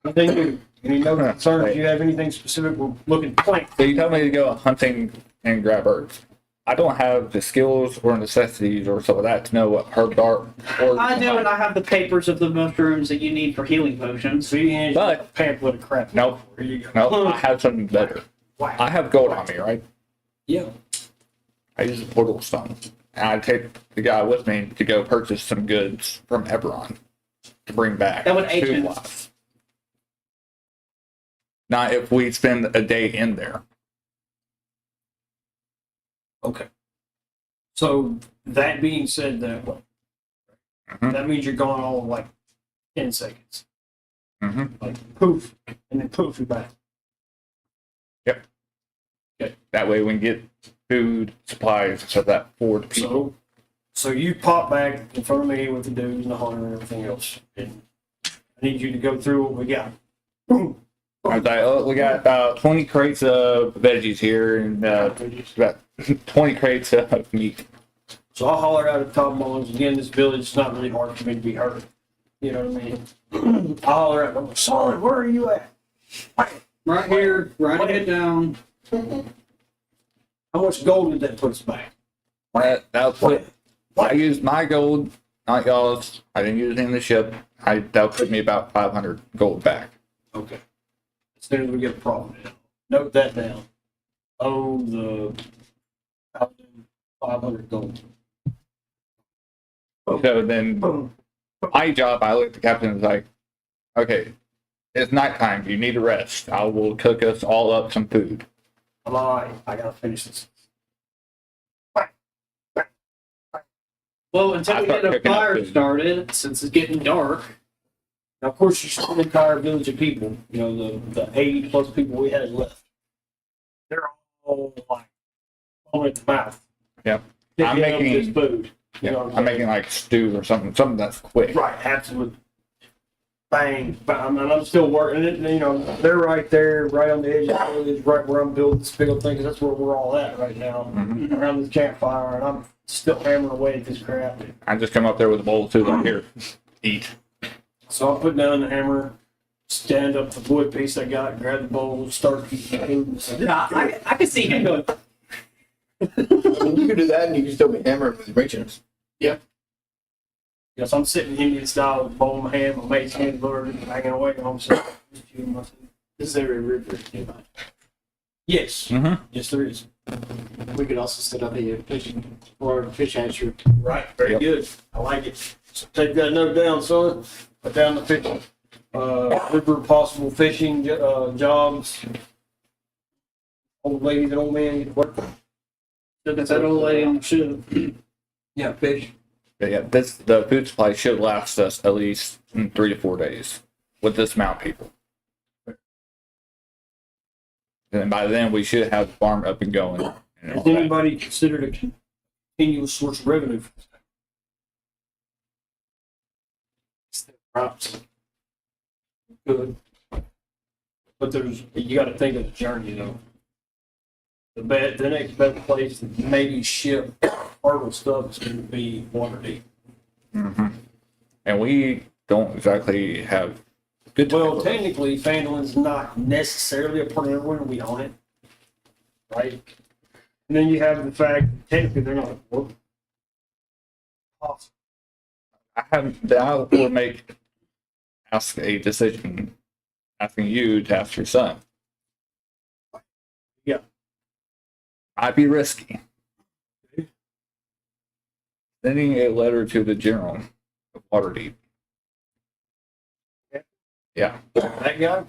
Anything new? Any no concerns? Do you have anything specific? We're looking blank. So you told me to go hunting and grab birds. I don't have the skills or necessities or some of that to know what herbs are. Or I do, and I have the papers of the mushrooms that you need for healing potions. So you ain't But- a pamphlet of crap. Nope. Here you go. No, I have something better. Wow. I have gold on me, right? Yeah. I use a portal stone. And I take the guy with me to go purchase some goods from Eberron to bring back. That would age food me. wise. Not if we spend a day in there. Okay. So that being said, that Mhm. that means you're gone all of like 10 seconds. Mm-hmm. Like poof, and then poof, you're back. That way we can get food, supplies, so that for the people. So you pop back in front of me with the dudes and the hunter and everything else. And I need you to go through what we got. Boom. I was like, oh, we got about 20 crates of veggies here and about 20 crates of meat. So I'll holler out at top lungs. Again, this village is not really hard for me to be heard. You know what I mean? I'll holler at them. Son, where are you at? Right here, write it down. How much gold did that put us back? That's what I used my gold, not y'all's. I didn't use any in the ship. That'll put me about 500 gold back. Okay. As soon as we get a profit in. Note that down. Oh, the Paladin 500 gold. So then Boom. my job, I looked at the captain and was like, okay, it's nighttime. You need a rest. I will cook us all up some food. I'm all right. I gotta finish this. Well, until I we start get a cooking up fire food. started, since it's getting dark. Now, of course, you see the entire village of people. You know, the 80 plus people we had left. They're all like, all at the mouth. Yep. Picking I'm up making- this food. You know Yeah, what I'm making like stew or something that's quick. Right, absolutely. bang, bang, and I'm still working it. You know, they're right there, right on the edge of the village, right where I'm building this big old thing, 'cause that's where we're all at right now, around this campfire, and I'm still hammering away at this crap. I just come up there with a bowl too, like here, eat. So I put down the hammer, stand up the wood piece I got, grab the bowl, start eating food. Nah, I can see him going. I mean, you can do that and you can still be hammering with your brains. Yes, I'm sitting Indian style with a bowl in my hand, my mate's hand blurred, banging away, and I'm sitting just chewing my food. This is every river nearby. Yes, Mm-hmm. yes, there is. We could also set up a fishing or fish hatchery. Right, very good. I like it. So take that note down, son. Put down the fishing, river possible fishing jobs. Old ladies and old men get to work. Look at that old lady on the ship. Yeah, fish. But yeah, the food supply should last us at least 3 to 4 days with this amount of people. And by then, we should have the farm up and going. And all Has that. anybody considered a continuous source of revenue? Crops. Good. But you got to think of the journey though. The next best place to maybe ship fertile stuff is going to be Waterdeep. Mm-hmm. And we don't exactly have good. Well, technically, Fandulin's not necessarily a part of everyone. We own it, right? And then you have the fact that technically they're not a corp. Awesome. I will ask a decision, asking you to ask your son. Yeah. Might be risky. Sending a letter to the general of Waterdeep. Yeah. That guy?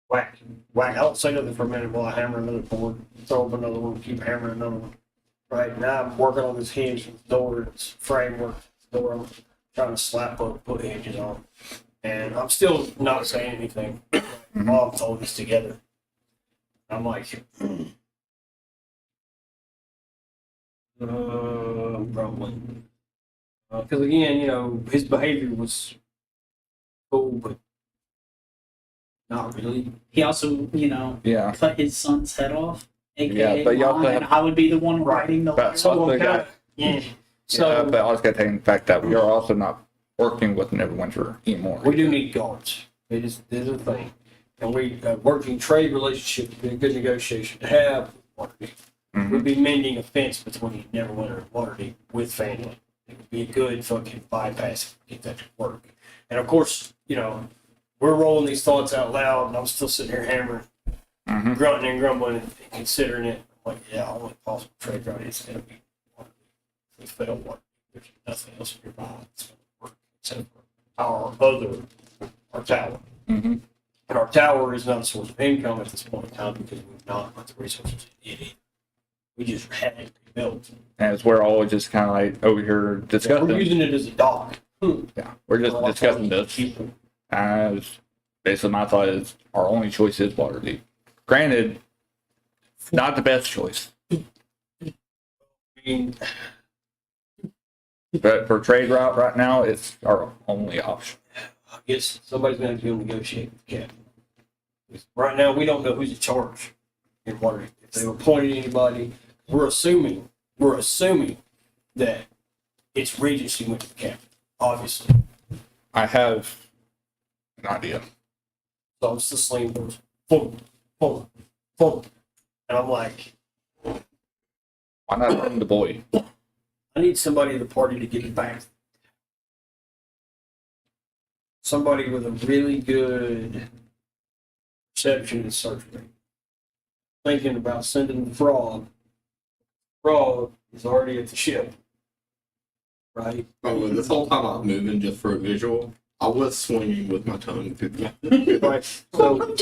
Whack. Whack. I'll say nothing for a minute while I hammer another board. Throw up another one, keep hammering another one. Right now I'm working on this hinge for the door, it's framework, the door. I'm trying to slap put hinges on. And I'm still not saying anything while I'm throwing this together. I'm like, I'm grumbling. Because again, you know, his behavior was cool, but not really. He also, you know, Yeah. cut his son's head off, aka Yeah, but you also mine, and have- I would be the one writing the But letter. so- I'm the guy- yeah. So, So but I was going to take in the fact that we are also not working with Neverwinter anymore. we do need guards. It is a thing. And working trade relationship would be a good negotiation to have with Waterdeep. Mhm. Would be mending a fence between Neverwinter and Waterdeep with family. It would be a good fucking bypass to get that to work. And of course, you know, we're rolling these thoughts out loud, and I'm still sitting here hammering, Mhm. grunting and grumbling and considering it. I'm like, yeah, only possible trade route is going to be Waterdeep. If we fail Waterdeep, there's nothing else nearby that's going to work except for our tower. Mhm. And our tower is not a source of income at this point in time because we've not put the resources in it. We just had it built. And it's we're all just kind of like over here discussing. We're using it as a dock. Yeah, we're just discussing this. As basically, my thought is our only choice is Waterdeep. Granted, not the best choice, I mean, but for trade route right now, it's our only option. I guess somebody's going to have to go negotiate with the captain. Right now, we don't know who's in charge in Waterdeep. If they've appointed anybody, we're assuming that it's Regency went to the captain, obviously. I have an idea. So it's the sling goes, boom, boom, boom. And I'm like, Why not bring the boy? I need somebody in the party to get it back. Somebody with a really good perception and search rate. Thinking about sending the frog. Frog is already at the ship. Right? Oh, this whole time I was moving just for a visual, I was swinging with my tongue through the. Right. So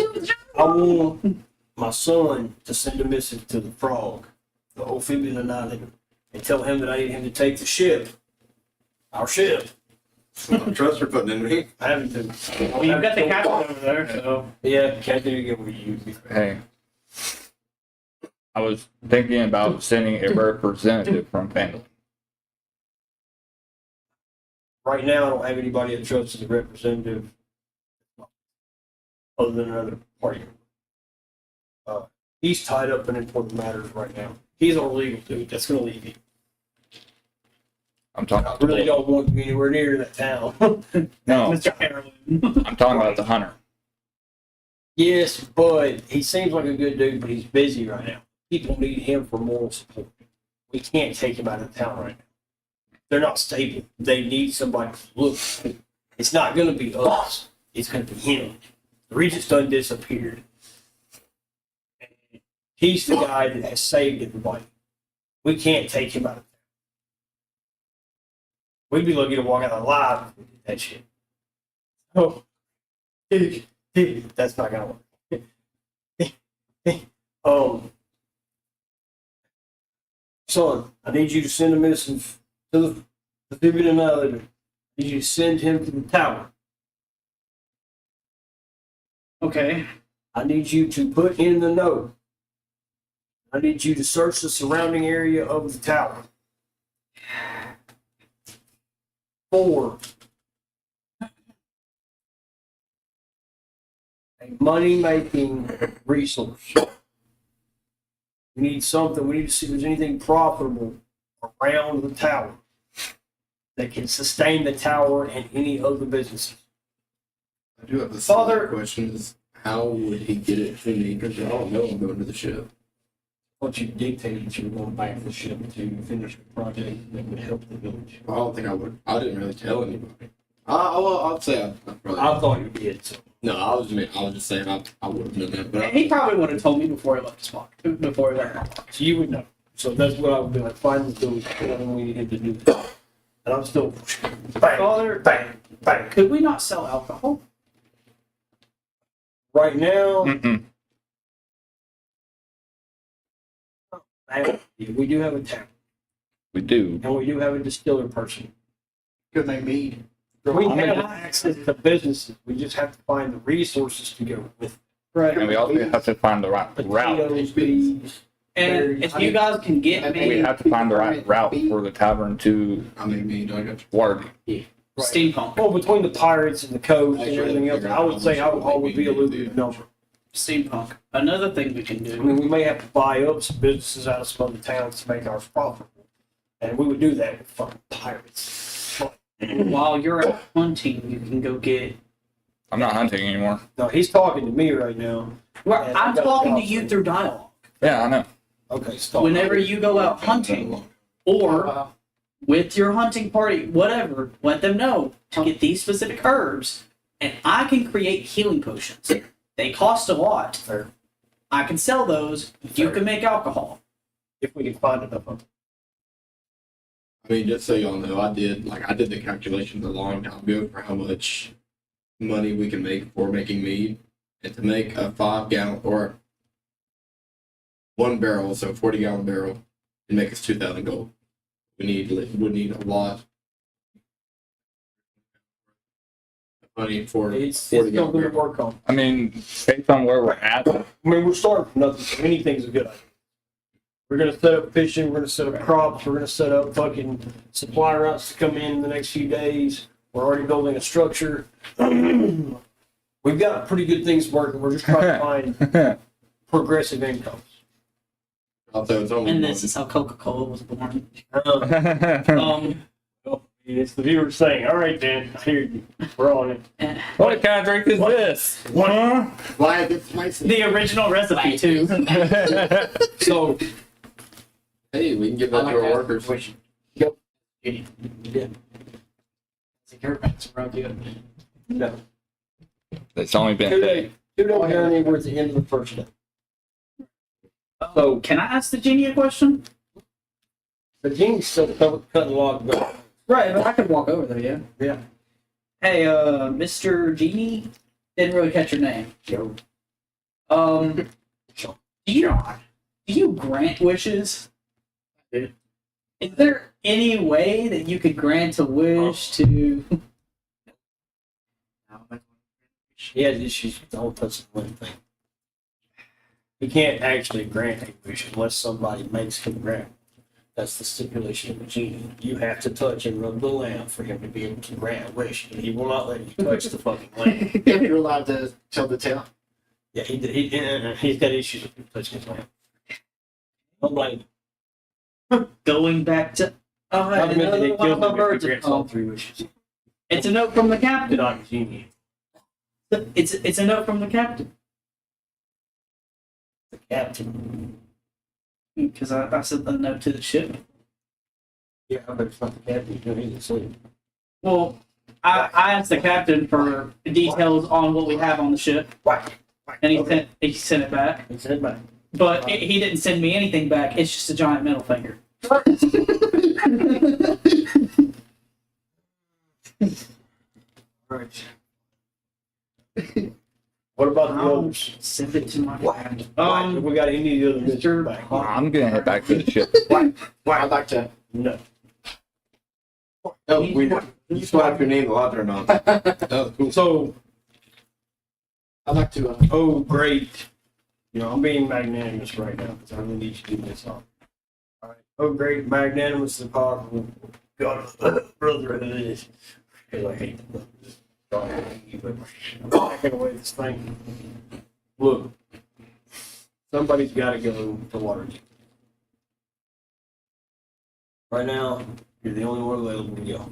I want my son to send a message to the frog, the Ophibian island, and tell him that I need him to take the ship. Our ship. Trust her putting in me. I haven't been. Well, you've got the captain over there, so. Yeah, can't do it again with you. Hey, I was thinking about sending a representative from Vandal. right now, I don't have anybody I trust as a representative other than another party. He's tied up in important matters right now. He's our legal dude. That's going to leave you. I'm talking I about the really bullet. don't want to be anywhere near that town. No, Mr. Heirloom. I'm talking about the hunter. Yes, but he seems like a good dude, but he's busy right now. People need him for moral support. We can't take him out of town right now. They're not stable. They need somebody to look. It's not going to be us. It's going to be him. The Regent's done disappeared. He's the guy that has saved everybody. We can't take him out of town. We'd be lucky to walk out alive if we did that shit. Oh, that's not going to work. Son, I need you to send a message to the Vivian Annihilator. I need you to send him to the tower. Okay. I need you to put in the note. I need you to search the surrounding area of the tower for a money-making resource. We need something. We need to see if there's anything profitable around the tower that can sustain the tower and any other businesses. I do have a Father- question: is how would he get it to me? Because I don't know I'm going to the ship. Once you dictated that you were going back to the ship to finish the project that would help the village. I don't think I would. I didn't really tell anybody. I'd say I probably. I thought you did. So. No, I was just saying I would have known that, but And he probably would have told me before he left his pocket. Before he left my pocket. So you would know. So that's what I would be like. Find the village. And we need him to do that. And I'm still bang, Father, bang, bang. could we not sell alcohol? Right now, Mm-mm. we do have a town, We do. and we do have a distiller person. Could make mead. We I mean, have access to businesses. We just have to find the resources to go with it. Right. And we also have to find the right route. Potatoes, bees. And if you guys can get We me have to find the right route for the tavern to I mean, me, I got Waterdeep. steampunk, Well, between the pirates and the coast and Actually, everything else, I would say alcohol would be a lucrative number. steampunk. Another thing we can I do. mean, we may have to buy up some businesses out of some other towns to make ours profitable. And we would do that with fucking pirates. While you're out hunting, you can go get. I'm not hunting anymore. No, he's talking to me right now. Well, Yeah, I'm I got talking to jobs you for through dialogue. Yeah, I know. Okay, stop. Whenever you go out hunting, or with your hunting party, whatever, let them know to get these specific herbs, and I can create healing potions. They cost a lot. Fair. I can sell those. You Fair. can make alcohol. If we can find enough of them. I mean, just so y'all know, I did the calculations a long time ago for how much money we can make for making mead, and to make a 5-gallon or 1 barrel, so 40-gallon barrel, and make us 2,000 gold. Would need a lot of money for It's 40 gallon something to barrel. work on. I mean, based on where we're at, I mean, we're starting from nothing, so anything's a good idea. We're gonna set up fishing, we're gonna set up crops, we're gonna set up fucking supply routes to come in the next few days. We're already building a structure. We've got pretty good things working, we're just trying to find progressive incomes. Although it's only And one. this is how Coca-Cola was born. It's the viewer saying, all right, Dan, I hear you, we're on it. And what kind of drink is this? Huh? Why it's spicy. the original recipe too. So, Hey, we can give that to our workers. Yep. Yeah. no. It's only been 2 day journey, we're at the end of the first day. So, can I ask the genie a question? The genie's still cutting log. Right, but I could walk over there, yeah. Yeah. Hey, Mr. Genie, didn't really catch your name. Joe. Do you grant wishes? Yeah. Is there any way that you could grant a wish to? He has issues with the whole touch the wind thing. He can't actually grant a wish unless somebody makes him grant. That's the stipulation of the genie. You have to touch and rub the lamp for him to be able to grant a wish. And he will not let you touch the fucking lamp. If you're allowed to tell the tale. Yeah, he's got issues with people touching his lamp. Don't blame him. Going back to. Oh, Not right, to mention another he one kills of my him if birds. he grants all 3 wishes. It's a note from the captain. Not a genie. It's a note from the captain. The captain. Because I sent the note to the ship. Yeah, but it's not the captain. He's asleep. Well, I asked the captain for details on what we have on the ship, Whack. and he sent it back. He said back. But he didn't send me anything back. It's just a giant middle finger. Right. What about the others? Send it to my Whack. Um, We got any of the other Mr. back? I'm gonna head back to the ship. I'd like to. No. Oh, you swipe your name a lot or not? That was cool. So, I'd like to. oh, great. You know, I'm being magnanimous right now because I really need you to do this on. All right. Oh, great, magnanimous and powerful God of brotherhood. Because I hate the I'm taking away this thing. Look, somebody's got to go to Waterdeep. Right now, you're the only one available to go.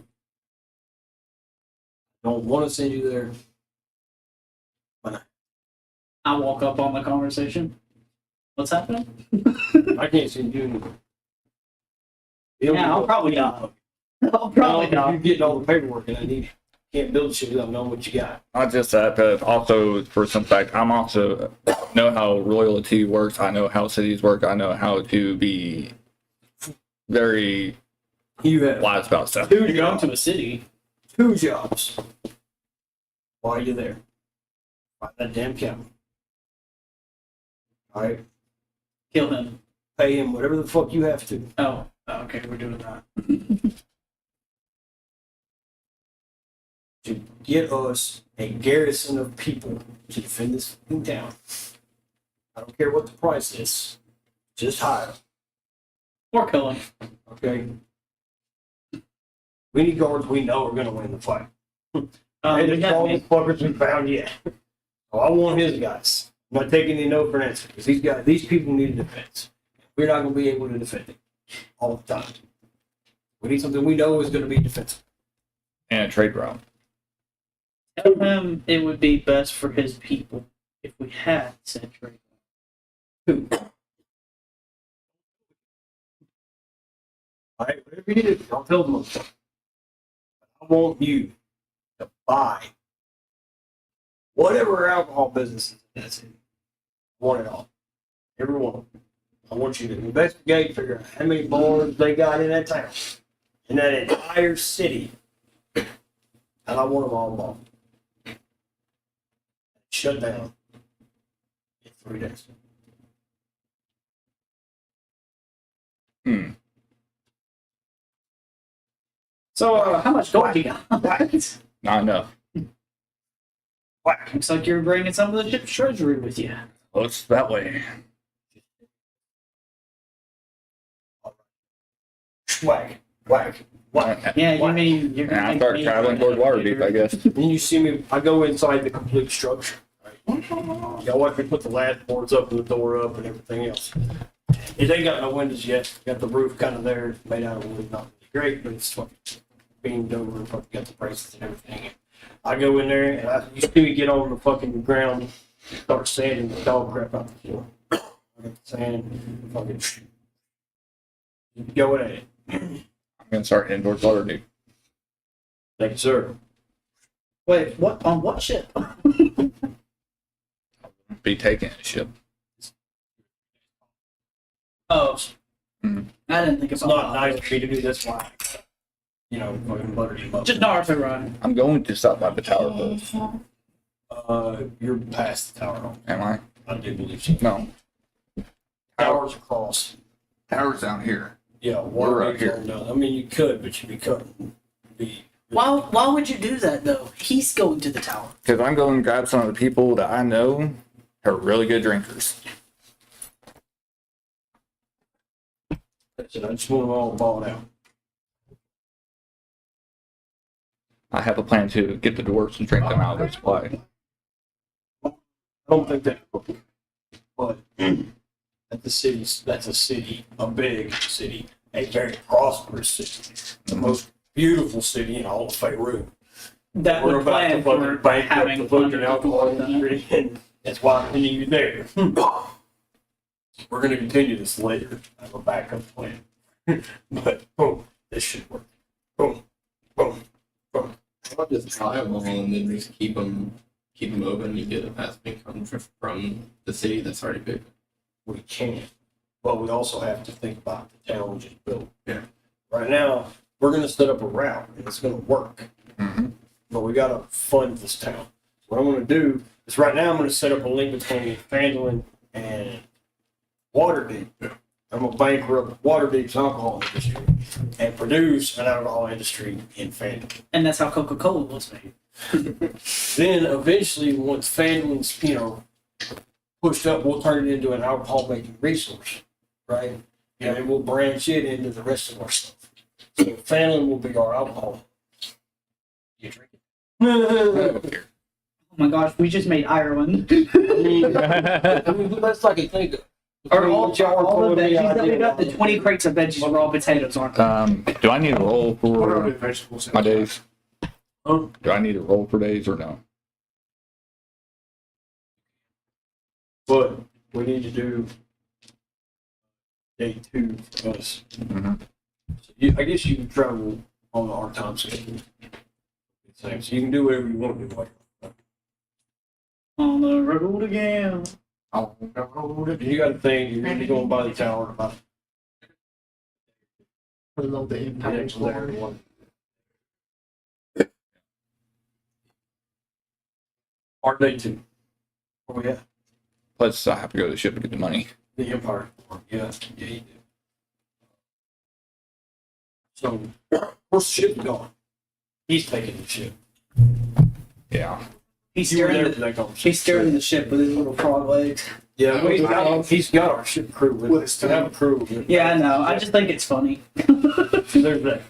Don't want to send you there. I walk up on the conversation. What's happening? I can't send you anywhere. Yeah, I'll probably die. I'll probably You're die. getting all the paperwork and I need. Can't build shit without knowing what you got. Not just that, but also for some fact, I'm also know how royalty works. I know how cities work. I know how to be very You have wise about stuff. two You're going jobs. to a city. 2 jobs. While you're there. Fight that damn captain. Alright? Kill him. Pay him whatever the fuck you have to. Oh, okay, we're doing that. To get us a garrison of people to defend this fucking town. I don't care what the price is. Just hire 'em, Or kill him. okay? We need guards we know are gonna win the fight. We Hey, have all the me. fuckers we found yet. So I want his guys. I'm not taking any no for an answer because these people need a defense. We're not gonna be able to defend it all the time. We need something we know is gonna be defensive. And a trade route. Tell him it would be best for his people if we had said trade. Who? All right, whatever you do, I'll tell them. I want you to buy whatever alcohol business is in that city. I want it all. Every one of them. I want you to investigate, figure out how many bars they got in that town, in that entire city. And I want them all bought. Shut down in 3 days. So, how much gold you got? Not enough. Whack. Looks like you're bringing some of the ship's treasury with you. Looks that way. Whack. Whack. Whack. Yeah, you Whack. mean you're And gonna I make start me traveling toward Waterdeep, I guess. Then you see me, I go inside the complete structure. Right? Y'all watch me put the last boards up and the door up and everything else. It ain't got no windows yet. Got the roof kind of there, made out of wood. Not really great, but it's fucking beamed over and fucking got the braces and everything. I go in there and you see me get on the fucking ground, start sanding the dog crap out the floor. I get the sand, fucking go at it. I'm gonna start heading towards Waterdeep. Thank you, sir. Wait, what? On what ship? Be taking a ship. Oh, Mhm. I didn't think It's about not nice for me to do. That's why, you know, fucking buttered him up. Just Naruto run. I'm going to stop by the tower first. You're past the tower. Am I? I do believe so. No. Towers across. Tower's down here. Yeah, We're up here. down. I mean, you could, but you'd be cutting. Why would you do that though? He's going to the tower. Because I'm going to grab some of the people that I know are really good drinkers. I said, I just want them all bought out. I have a plan to get the dwarves and drink them out of their supply. I don't think that, but that's a city, a big city, a very prosperous city, the most beautiful city in all of Faerun. That We're would about plan to for fucking bankrupt having the fucking hundreds of alcohol dwarves in it. industry, and that's why I need you there. We're gonna continue this later. I have a backup plan, but boom, this should work. Boom, boom, boom. I'll just try them all and then just keep them open. You get a passive income from the city that's already big. We can, but we also have to think about the town we just built. Yeah. Right now, we're gonna set up a route, and it's gonna work. Mhm. But we gotta fund this town. What I'm gonna do is right now I'm gonna set up a link between Fandolin and Waterdeep. I'm gonna bankrupt Waterdeep's alcohol industry and produce an alcohol industry in Fandolin. And that's how Coca-Cola was made. Then eventually, once Fandolin's, pushed up, we'll turn it into an alcohol making resource, right? And we'll branch it into the rest of our stuff. So Fandolin will be our alcohol. You drink it. Oh my gosh, we just made Ireland. That's like a thing. Are all the veggies that we got, the 20 crates of veggies are all potatoes, aren't they? Do I need to roll What are the for vegetables? my days? Huh? Do I need to roll for days or no? But we need to do day 2 for us. Mhm. So I guess you can travel on our time schedule. Same. So you can do whatever you want to do. Like, On the road again. you got a thing, you're going to go and buy the tower. About Put a little bit in the next layer. Our day 2. Oh, yeah. Plus, I have to go to the ship to get the money. The Empire. Yeah, you do. So, where's the ship going? He's taking the ship. Yeah. He's You were steering there for the, that conversation. he's steering the ship with his little frog legs. Yeah, well, he's got our ship crew with us. To have a crew with him. Yeah, I know. I just think it's funny. There's that.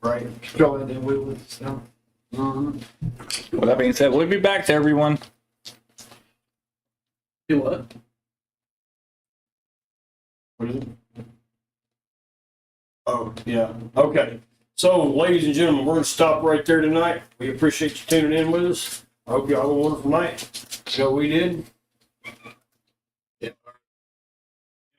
Right. Draw it in with it. So. With that being said, we'll be back to everyone. Do what? What is it? Oh, yeah. Okay. So, ladies and gentlemen, we're going to stop right there tonight. We appreciate you tuning in with us. I hope you all have a wonderful night. You know what we did?